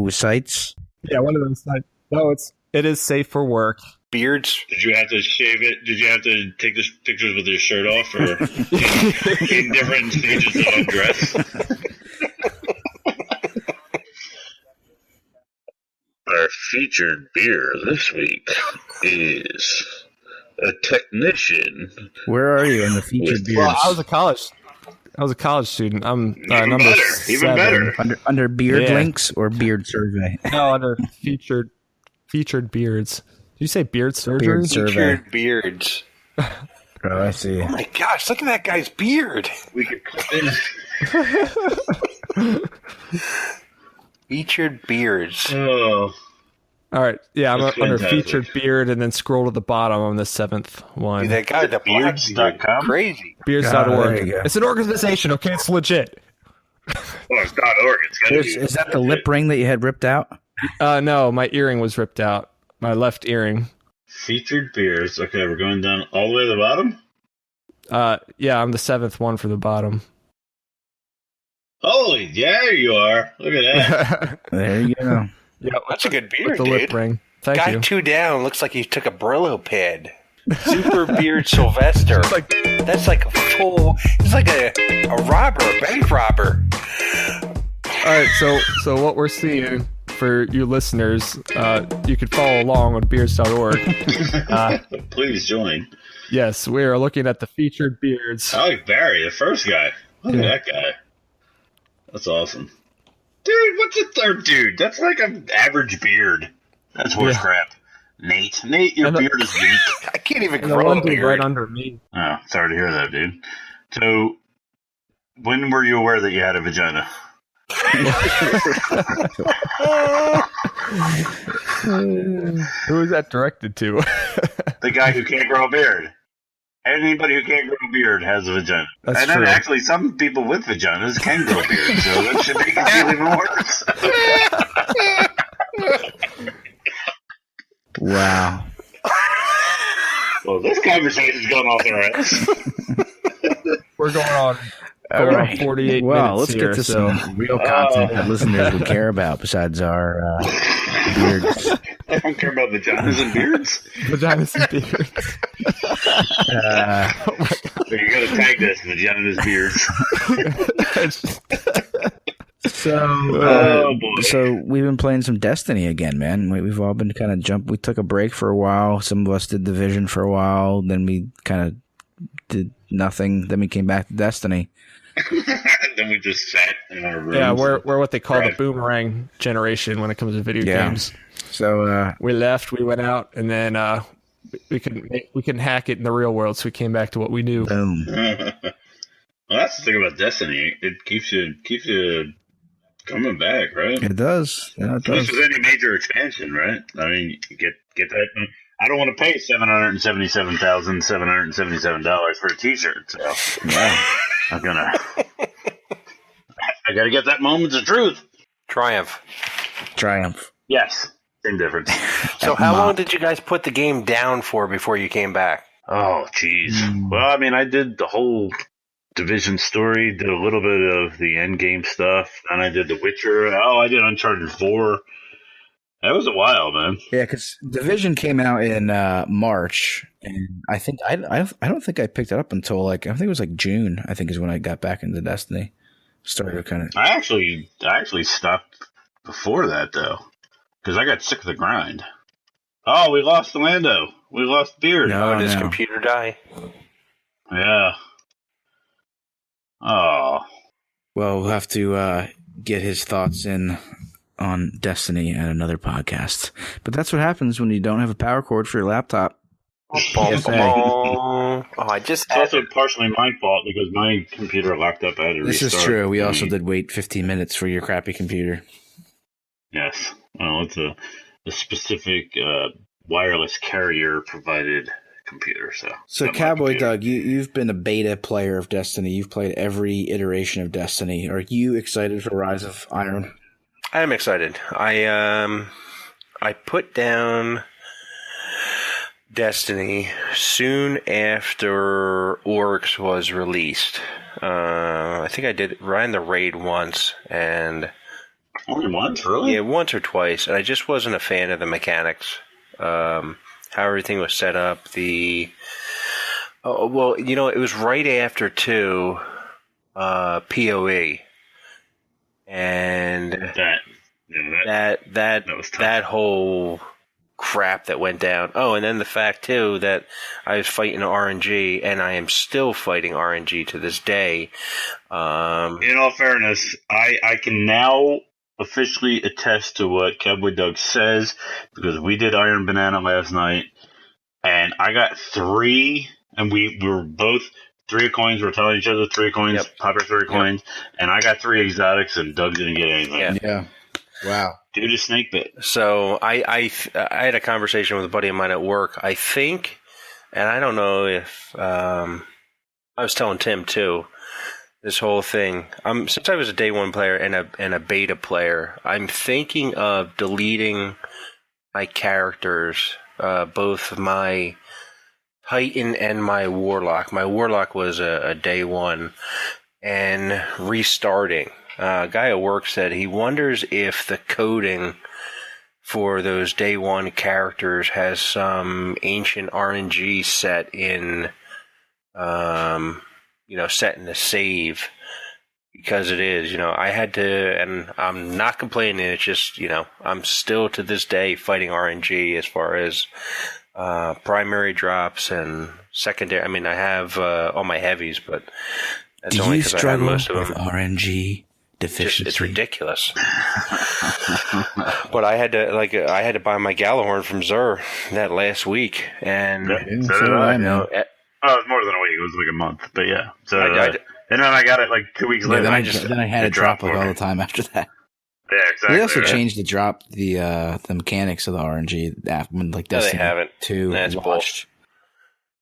sites? Yeah, one of those. No, it is safe for work. Beards? Did you have to shave it? Did you have to take the pictures with your shirt off, or in different stages of undress? Our featured beer this week is a technician. Where are you in the featured beers? Well, I was a college student. I'm Even number better. 7. Even better. Under beard Yeah. links or beard survey? No, under featured beards. Did you say beard surgery? Beard survey. Featured beards. Oh, I see. Oh my gosh! Look at that guy's beard. We could cut in. Featured beards. Oh. All right. Yeah, I'm That's under fantastic. featured beard and then scroll to the bottom on the 7th one. Dude, that guy with the black beard. Beards.com? Crazy. there Beards.org. you go. It's an organization, okay? It's legit. Oh, it's .org. It's gotta be. Is that the lip ring that you had ripped out? No, my earring was ripped out. My left earring. Featured beers. Okay, we're going down all the way to the bottom. Yeah, I'm the 7th one for the bottom. Holy, yeah, there you are. Look at that. There you go. Yeah, That's a good beard, with the lip dude. ring. Thank Guy you. 2 down looks like he took a Brillo pad. Super beard Sylvester. That's like a full. It's like a robber, a bank robber. All right, so what we're seeing for you listeners, you could follow along on beards.org. Please join. Yes, we are looking at the featured beards. I like Barry, the first guy. Look at that guy. That's awesome. Dude, what's a third dude? That's like an average beard. That's horse crap. Nate, your beard is weak. I can't even And the grow one a dude beard. right under me. Oh, sorry to hear that, dude. So, when were you aware that you had a vagina? Who is that directed to? The guy who can't grow a beard. Anybody who can't grow a beard has a vagina. That's and then true. actually, some people with vaginas can grow beards, so that should make it feel even worse. Wow. Well, this conversation's going off the rails. We're going on All right. 48 Well, minutes let's here, get to so. some real content that listeners would care about besides our beards. I don't care about vaginas and beards. Vaginas and beards. So you gotta tag this, vaginas beards. So, boy. so we've been playing some Destiny again, man. We've all been kind of We took a break for a while. Some of us did Division for a while. Then we kind of did nothing. Then we came back to Destiny. Then we just sat in our rooms. Yeah, we're what they call Right. the boomerang generation when it comes to video Yeah. games. So We left, we went out, and then we can hack it in the real world, so we came back to what we knew. Boom. Well, that's the thing about Destiny. It keeps you coming back, right? It does. Yeah, it At least does. with any major expansion, right? I mean, you get that. I don't want to pay $777,777 for a T-shirt, so Yeah. I'm gonna. I gotta get that moment of truth. Triumph. Yes, same difference. So how long did you guys put the game down for before you came back? Oh, jeez. Well, I mean, I did the whole Division story, did a little bit of the endgame stuff, and I did The Witcher. Oh, I did Uncharted 4. That was a while, man. Yeah, because Division came out in March, and I think I don't think I picked it up until I think it was June. I think is when I got back into Destiny. Started to kind of. I actually stopped before that though, because I got sick of the grind. Oh, we lost Lando. We lost Beard. No. Did his computer die? Yeah. Oh. Well, we'll have to get his thoughts in on Destiny at another podcast. But that's what happens when you don't have a power cord for your laptop. Oh, I just It's also partially my fault because my computer locked up. I had to This restart. is true. We also did wait 15 minutes for your crappy computer. Yes. Well, it's a specific wireless carrier provided computer. So not my Cowboy computer. Doug, you've been a beta player of Destiny. You've played every iteration of Destiny. Are you excited for Rise of Iron? I am excited. I put down Destiny soon after Orcs was released. I think I ran the raid once, and Only once, really? yeah, once or twice, and I just wasn't a fan of the mechanics. How everything was set up. It was right after 2 PoE. And that was tough. That whole crap that went down. Oh, and then the fact too that I was fighting RNG, and I am still fighting RNG to this day. In all fairness, I can now officially attest to what Cowboy Doug says, because we did Iron Banana last night, and I got 3, and we were both 3 coins. We're telling each other 3 coins, Yep. Popper 3 coins, and I got 3 exotics, and Doug didn't get anything. Yeah. Wow. Dude is snake bit. So I had a conversation with a buddy of mine at work. I think, and I don't know if I was telling Tim too. This whole thing. Since I was a day one player and a beta player, I'm thinking of deleting my characters, both my Titan and my Warlock. My Warlock was a day one, and restarting. A guy at work said he wonders if the coding for those day one characters has some ancient RNG set in, set in the save, because it is, I had to, and I'm not complaining. It's just, I'm still to this day fighting RNG as far as primary drops and secondary. I mean, I have all my heavies, but that's Do only you because I have struggle most of with them. RNG deficiency? It's ridiculous. But I had to buy my Galahorn from Zur that last week, and So did I. Oh, it was more than a week. It was like a month, but yeah. So and then I got it like 2 weeks Yeah, later. then I had a drop like all the time after that. Yeah, exactly. They also right? changed the mechanics of the RNG after when No, they Destiny haven't. 2 That's launched. bullshit.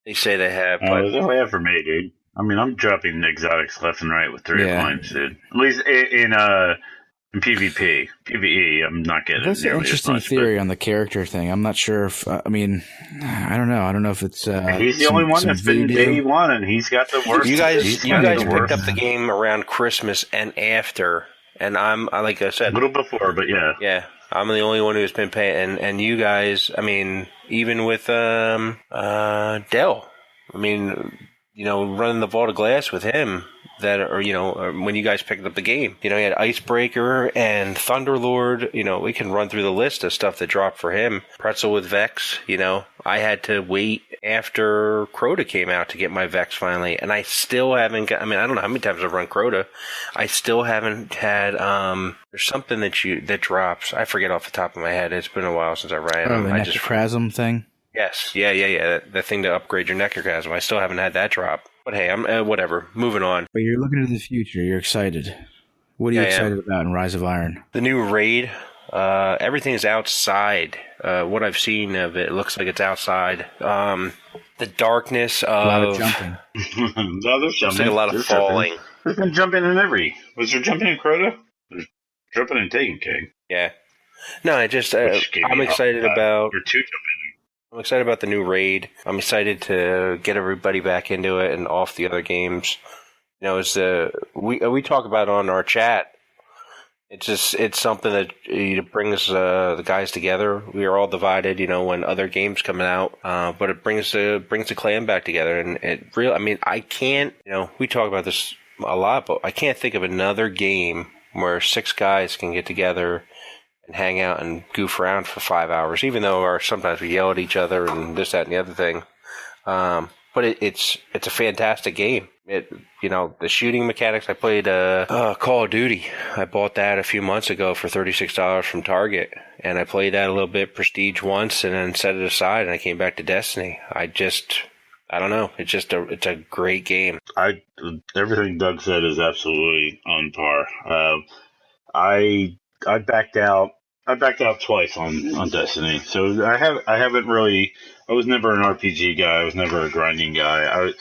They say they have, Oh, but it was only for me, dude. I mean, I'm dropping exotics left and right with 3 Yeah. coins, dude. At least in PvP. PvE, I'm not getting That's an nearly as interesting much, theory on the character thing. I'm not sure if I don't know. I don't know if it's but he's the only one that's been day one, and he's got the worst. you guys he's picked got the worst. up the game around Christmas and after, and like I A said, little before, but yeah. yeah, I'm the only one who's been paying, and you guys, I mean, even with Dell, I mean, running the Vault of Glass with him, when you guys picked up the game, you had Icebreaker and Thunderlord. We can run through the list of stuff that dropped for him. Pretzel with Vex. I had to wait after Crota came out to get my Vex finally, and I still haven't got. I mean, I don't know how many times I've run Crota. I still haven't had. There's something that drops. I forget off the top of my head. It's been a while since I ran. the I just Necrochasm thing. Yes. Yeah. That thing to upgrade your necrochasm. I still haven't had that drop. But hey, I'm whatever. Moving on. But you're looking to the future. You're excited. What are you excited about in Rise of Iron? The new raid. Everything is outside. What I've seen of it looks like it's outside. The darkness of... A lot of jumping. No, there's jumping. Looks like a lot of falling. There's been jumping in every... Was there jumping in Crota? There's jumping in Taken King. Yeah. No, I just... I'm excited about... Or two jumping. I'm excited about the new raid. I'm excited to get everybody back into it and off the other games. You know, it's we talk about it on our chat. It's something that brings the guys together. We are all divided, you know, when other games coming out, but it brings the clan back together. And I can't, you know, we talk about this a lot, but I can't think of another game where 6 guys can get together and hang out and goof around for 5 hours, even though sometimes we yell at each other and this, that, and the other thing. But it's a fantastic game. The shooting mechanics. I played Call of Duty. I bought that a few months ago for $36 from Target, and I played that a little bit Prestige once, and then set it aside. And I came back to Destiny. I don't know. It's a great game. Everything Doug said is absolutely on par. I backed out. I backed out twice on Destiny, so I haven't really. I was never an RPG guy. I was never a grinding guy.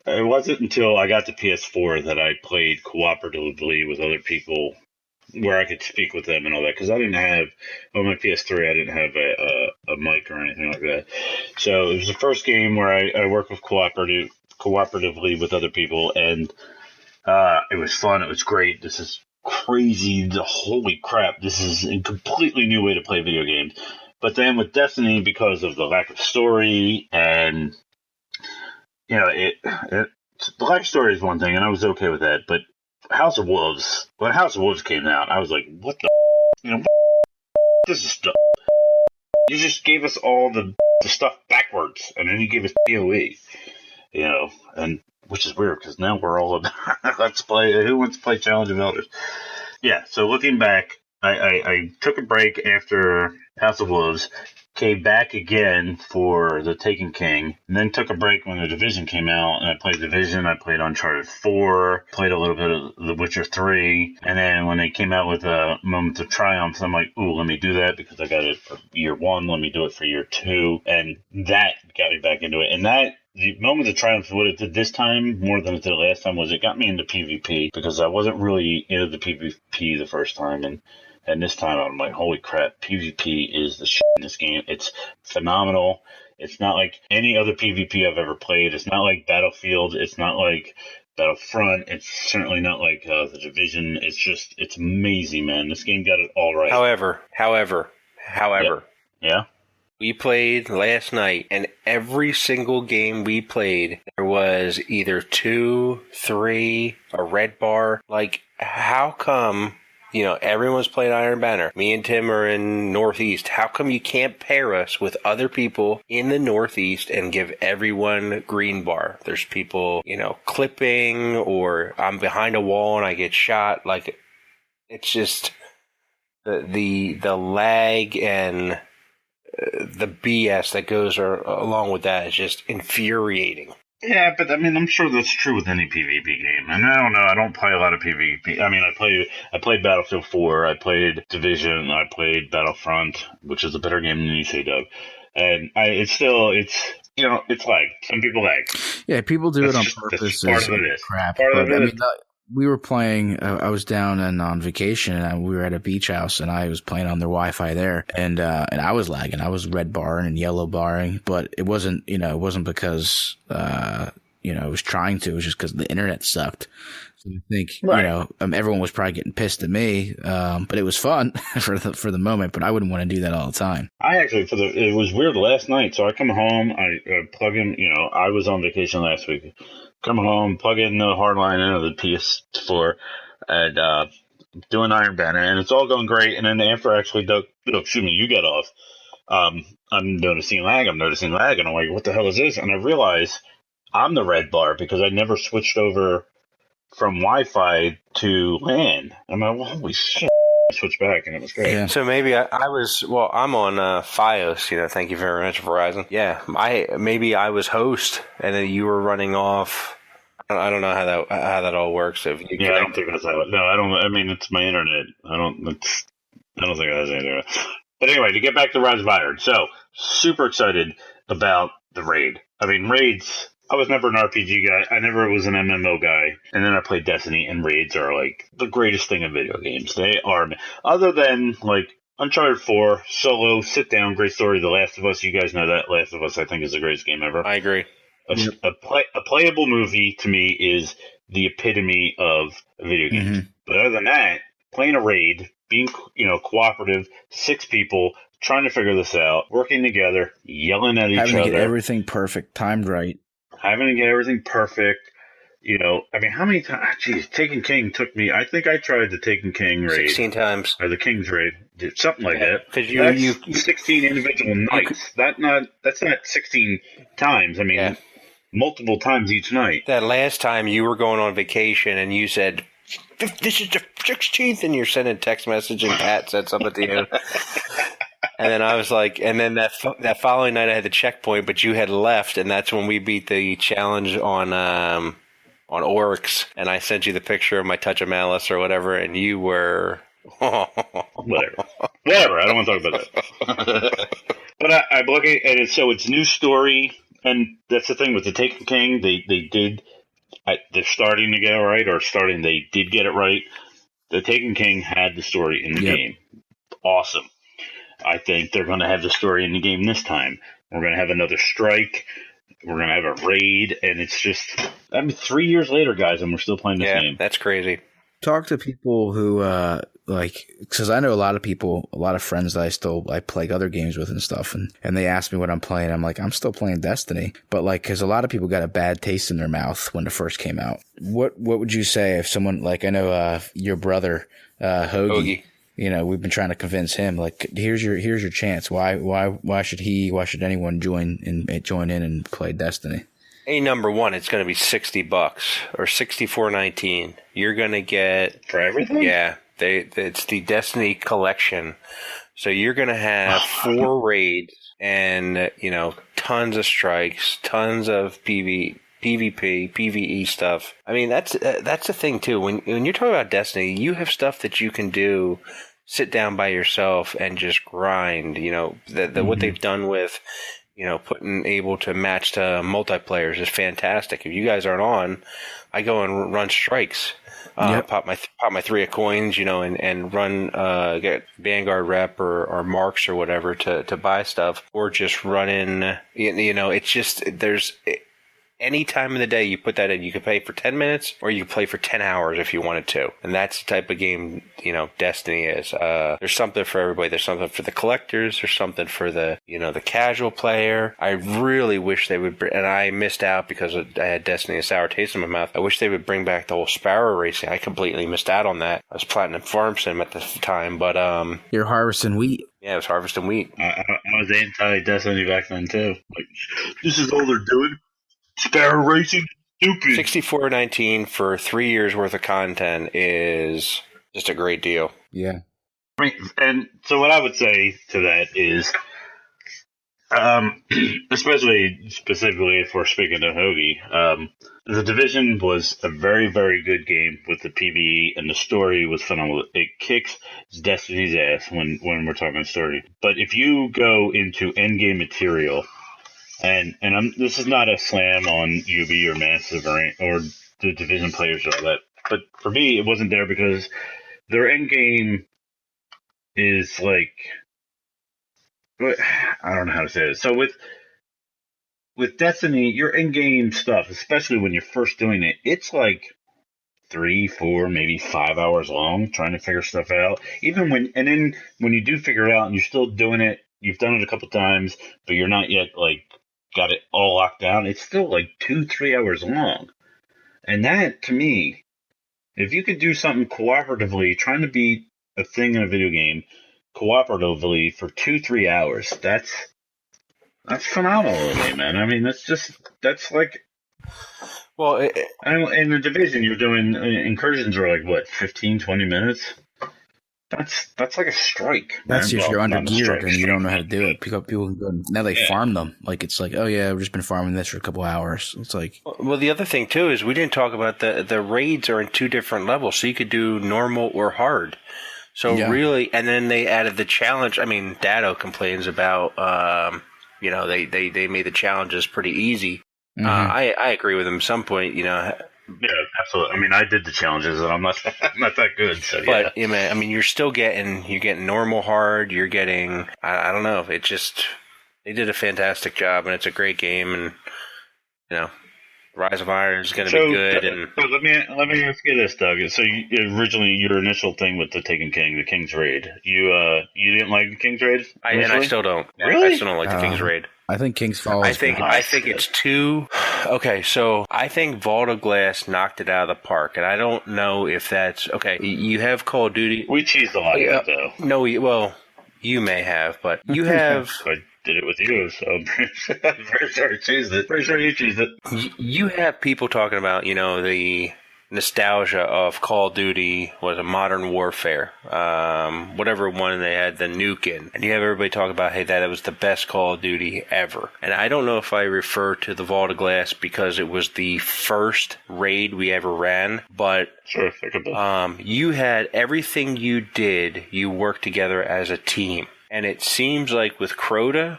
It wasn't until I got to PS4 that I played cooperatively with other people, where I could speak with them and all that. Because I didn't have on my PS3, I didn't have a mic or anything like that. So it was the first game where I worked with cooperatively with other people, and it was fun. It was great. This is crazy. Holy crap! This is a completely new way to play video games. But then with Destiny, because of the lack of story and the lack of story is one thing, and I was okay with that. But House of Wolves, when House of Wolves came out, I was like, what the this is stuff. You just gave us all the stuff backwards, and then you gave us PoE, and which is weird because now we're all about let's play. Who wants to play Challenge of Elders? Yeah. So looking back, I took a break after House of Wolves, came back again for the Taken King, and then took a break when the Division came out, and I played Division, I played Uncharted 4, played a little bit of The Witcher 3, and then when they came out with Moments of Triumph, I'm like, ooh, let me do that because I got it for year 1, let me do it for year 2, and that got me back into it. And the Moments of Triumph, what it did this time, more than it did last time, was it got me into PvP, because I wasn't really into the PvP the first time, and this time I'm like, holy crap, PvP is the shit in this game. It's phenomenal. It's not like any other PvP I've ever played. It's not like Battlefield. It's not like Battlefront. It's certainly not like the Division. It's amazing, man. This game got it all right. However. Yeah? We played last night, and every single game we played, there was either 2, 3, a red bar. Like, how come... everyone's playing Iron Banner. Me and Tim are in Northeast. How come you can't pair us with other people in the Northeast and give everyone green bar? There's people, clipping, or I'm behind a wall and I get shot. Like, it's just the lag and the BS that goes along with that is just infuriating. Yeah, but I mean, I'm sure that's true with any PvP game. And I don't know, I don't play a lot of PvP. I mean, I played Battlefield 4, I played Division, I played Battlefront, which is a better game than you say, Doug. And it's lag. Some people lag. Yeah, people do it on purpose. Part of it is. Crap. Part of it is. We were playing, I was down and on vacation, and we were at a beach house, and I was playing on their Wi-Fi there, and I was lagging. I was red barring and yellow barring, but it wasn't because, it was trying to. It was just because the internet sucked. So I think, right. Everyone was probably getting pissed at me, but it was fun for the moment, but I wouldn't want to do that all the time. It was weird last night, so I come home, I plug in, I was on vacation last week. Come home, plug in the hardline into the PS4, and doing Iron Banner, and it's all going great. And then after actually, you get off. I'm noticing lag, and I'm like, what the hell is this? And I realize I'm the red bar because I never switched over from Wi-Fi to LAN. I'm like, well, holy shit. switched back, and it was great. Yeah. So maybe I was, well, I'm on FiOS, thank you very much, Verizon. Yeah, maybe I was host, and then you were running off. I don't know how that all works. If you I don't think that's how it. No, I don't. I mean, it's my internet. I don't think it has anything to do with it. But anyway, to get back to Rise of Iron, so super excited about the raid. I mean, raids. I was never an RPG guy. I never was an MMO guy. And then I played Destiny, and raids are like the greatest thing in video games. They are, other than like Uncharted 4, solo, sit down, great story. The Last of Us, you guys know that. Last of Us, I think, is the greatest game ever. I agree. A playable movie to me is the epitome of a video game. Mm-hmm. But other than that, playing a raid, being cooperative, 6 people trying to figure this out, working together, yelling at each other, having to get everything perfect, timed right, having to get everything perfect. I mean, how many times? Jeez, Taken King took me. I think I tried the Taken King raid 16 times, or the King's raid, something like that. Because you 16 individual nights. That's not 16 times. I mean, multiple times each night. That last time you were going on vacation and you said, "This is the 16th," and you're sending text message and Pat said something to you. And then I was like, and then that following night I had the checkpoint, but you had left, and that's when we beat the challenge on Oryx, and I sent you the picture of my Touch of Malice or whatever, and you were whatever. I don't want to talk about that. But I'm looking at it, so it's new story, and that's the thing with the Taken King. They're starting to get it right, they did get it right. The Taken King had the story in the game. Awesome. I think they're going to have the story in the game this time. We're going to have another strike. We're going to have a raid. And it's just, 3 years later, guys, and we're still playing this game. That's crazy. Talk to people who, because I know a lot of people, a lot of friends that I play other games with and stuff. And they ask me what I'm playing. I'm like, I'm still playing Destiny. But because a lot of people got a bad taste in their mouth when it first came out. What would you say if someone, I know your brother, Hoagie. We've been trying to convince him, here's your chance. Why should anyone join in and play Destiny? Number one, it's going to be $60 or $64.19. You're going to get for everything. Yeah, it's the Destiny collection. So you're going to have 4 raids and tons of strikes, tons of PvP, PvE stuff. I mean, that's the thing too. When you're talking about Destiny, you have stuff that you can do, sit down by yourself and just grind. What they've done with, able to match to multiplayers is fantastic. If you guys aren't on, I go and run strikes. Pop my 3 of coins, and run, get Vanguard rep or marks or whatever to buy stuff, or just run in, it's just, any time of the day you put that in, you can play for 10 minutes or you can play for 10 hours if you wanted to. And that's the type of game, Destiny is. There's something for everybody. There's something for the collectors. There's something for the, the casual player. I really wish they would, and I missed out because I had Destiny a sour taste in my mouth. I wish they would bring back the whole sparrow racing. I completely missed out on that. I was Platinum Farm Sim at the time, but you're harvesting wheat. Yeah, I was harvesting wheat. I was anti-Destiny back then too. This is all they're doing. Sparrow racing, stupid. $64.19 for 3 years worth of content is just a great deal. Yeah. And so what I would say to that is, specifically if we're speaking to Hoagie, the Division was a very, very good game with the PvE, and the story was phenomenal. It kicks Destiny's ass when we're talking story. But if you go into endgame material, and this is not a slam on UB or Massive or the Division players or all that, but for me, it wasn't there because their end game is I don't know how to say it. So with Destiny, your end game stuff, especially when you're first doing it, it's 3, 4, maybe 5 hours long trying to figure stuff out. Then when you do figure it out and you're still doing it, you've done it a couple times, but you're not yet got it all locked down, it's still 2-3 hours long. And that, to me, if you could do something cooperatively, trying to beat a thing in a video game cooperatively for 2-3 hours, that's phenomenal to me, man. I mean, well, in the Division, you're doing incursions are 15-20 minutes. That's like a strike. That's man. if you're Well, under not a geared strike, and you don't know how to strike. do it. People can go, now they farm them. Like, it's like, oh yeah, we've just been farming this for a couple hours. It's like, Well, the other thing too is we didn't talk about the raids are in 2 different levels, so you could do normal or hard. So Yeah. really, and then they added the challenge. I mean, Dado complains about, they made the challenges pretty easy. I agree with him. At some point, Yeah, absolutely. I mean, I did the challenges, and I'm not that good. So but yeah. I mean, you're getting normal hard. You're getting, I don't know. It just, they did a fantastic job, and it's a great game, and Rise of Iron is going to be good. And so let me ask you this, Doug. So originally your initial thing with the Taken King, the King's Raid, you didn't like the King's Raid? I initially? still don't. Really? I still don't like the King's Raid. I think King's Fall. I think it's too. Okay, so I think Vault of Glass knocked it out of the park, and I don't know if that's okay. You have Call of Duty. We cheesed a lot of that, though. No, well, you may have, but you have. I did it with you, so I'm pretty sure I cheesed it. Pretty sure you cheesed it. You have people talking about, the nostalgia of Call of Duty, was a Modern Warfare, whatever one they had the nuke in, and you have everybody talk about, hey, that it was the best Call of Duty ever. And I don't know if I refer to the Vault of Glass because it was the first raid we ever ran, but Sure, think about it. you had everything you did, you worked together as a team. And it seems like with Crota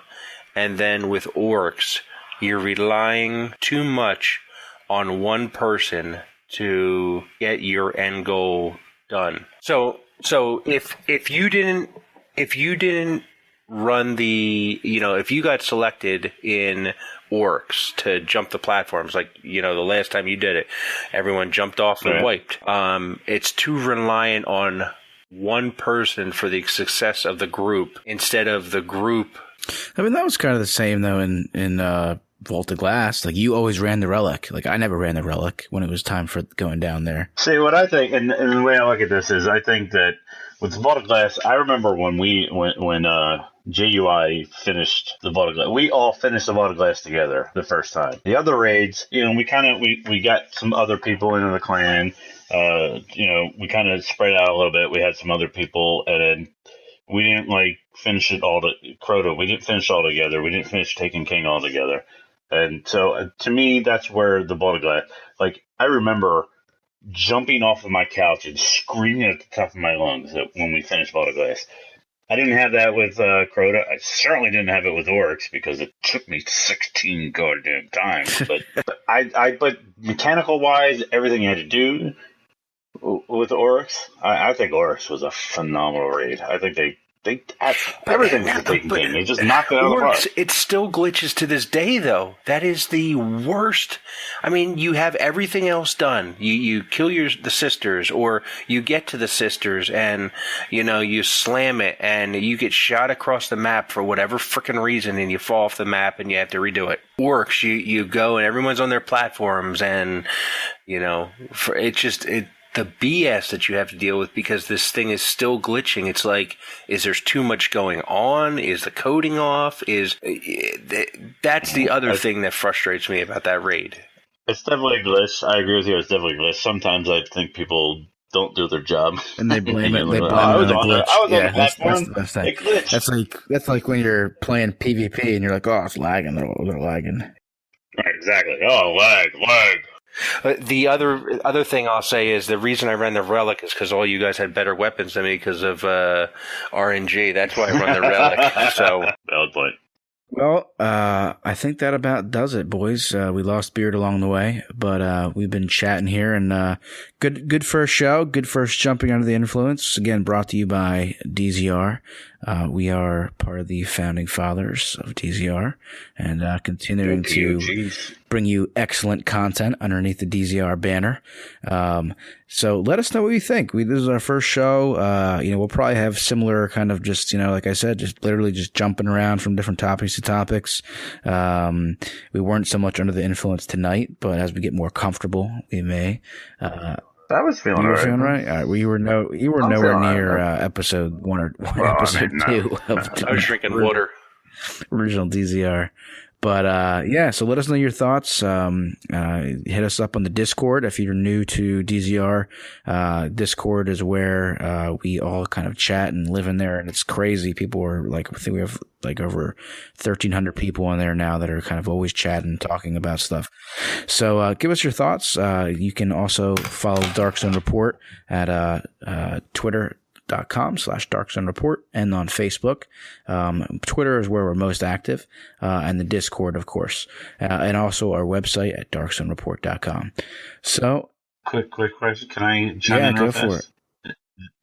and then with Orcs, you're relying too much on one person to get your end goal done. So if you didn't run the, if you got selected in Orcs to jump the platforms, like, the last time you did it, everyone jumped off and wiped. It's too reliant on one person for the success of the group instead of the group. I mean, that was kind of the same though in Vault of Glass. Like, you always ran the Relic. Like, I never ran the Relic when it was time for going down there. See, what I think, and the way I look at this is, I think that with Vault of Glass, I remember when JUI finished the Vault of Glass. We all finished the Vault of Glass together the first time. The other raids, we got some other people into the clan. We kind of spread out a little bit. We had some other people, and then we didn't finish it all. Crota, we didn't finish all together. We didn't finish Taken King all together. And so, to me, that's where the Vault of Glass. I remember jumping off of my couch and screaming at the top of my lungs when we finished Vault of Glass. I didn't have that with Crota. I certainly didn't have it with Orcs because it took me 16 goddamn times. But mechanical wise, everything you had to do with Orcs, I think Orcs was a phenomenal raid. I think they everything was the Taken King. They just knocked it out of the park. It still glitches to this day, though. That is the worst. I mean, you have everything else done. You kill the sisters, or you get to the sisters, and you slam it, and you get shot across the map for whatever frickin' reason, and you fall off the map, and you have to redo it. Works. You go, and everyone's on their platforms, and the BS that you have to deal with because this thing is still glitching. It's like, is there too much going on? Is the coding off? That's the other thing that frustrates me about that raid. It's definitely a glitch. I agree with you. It's definitely a glitch. Sometimes I think people don't do their job, and they blame it. They blame it I was on on the glitch. on the platform. That's It glitched. That's like when you're playing PvP and you're like, oh, it's lagging. They're lagging. Right, exactly. Oh, lag. The other thing I'll say is the reason I ran the Relic is because all you guys had better weapons than me because of RNG. That's why I run the Relic. So Valid point. Well, I think that about does it, boys. We lost Beard along the way, but we've been chatting here, and good first show, good first jumping under the influence. Again, brought to you by DZR. We are part of the founding fathers of DZR, and continuing to bring you excellent content underneath the DZR banner. So let us know what you think. This is our first show. We'll probably have similar kind of just, like I said, just literally just jumping around from different topics to topics. We weren't so much under the influence tonight, but as we get more comfortable, we may. I was feeling you were right. feeling right. All right. You were nowhere near episode 1 or episode 2 of I was drinking water. Original DZR. But yeah, so let us know your thoughts. Hit us up on the Discord if you're new to DZR. Discord is where we all kind of chat and live in there, and it's crazy. People are like, I think we have like over 1,300 people on there now that are kind of always chatting, talking about stuff. So give us your thoughts. You can also follow Dark Zone Report at Twitter.com/DarkZoneReport and on Facebook. Twitter is where we're most active, and the Discord, of course, and also our website at DarkZoneReport.com. So, quick question. Can I chime in go real for fast?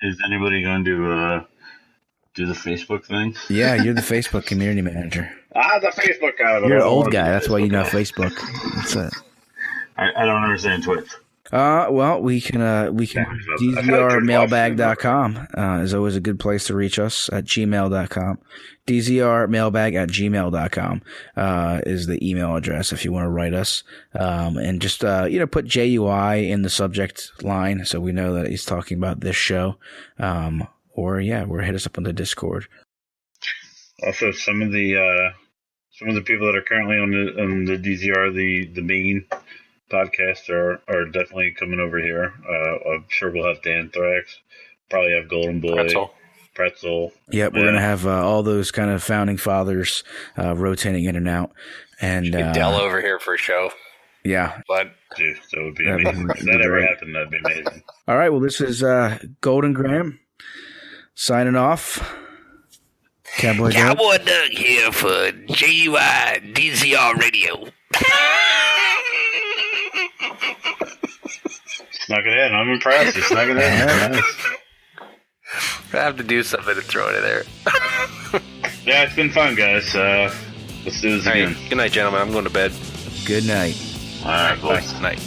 Is anybody going to do the Facebook thing? Yeah, you're the Facebook community manager. The Facebook guy. You're an old guy. That's why you know Facebook. That's it. I don't understand Twitch. Well, we can DZRmailbag.com is always a good place to reach us at gmail.com. DZRmailbag@gmail.com is the email address if you want to write us. And just, put JUI in the subject line so we know that he's talking about this show. Or hit us up on the Discord. Also, some of the people that are currently on the DZR, the main podcast are definitely coming over here. I'm sure we'll have Dan Thrax, probably have Golden Boy, Pretzel. Yep, we're gonna have all those kind of founding fathers rotating in and out, and get Dell over here for a show. Yeah, but dude, that would be amazing. If that ever happened, that'd be amazing. All right, well, this is Golden Graham signing off. Cowboy Doug here for JUI DZR Radio. Snuck it in. I'm impressed. You snuck it in. Nice. I have to do something to throw it in there. Yeah, it's been fun, guys. Let's do this again. Good night, gentlemen. I'm going to bed. Good night. All right, boys. Good night.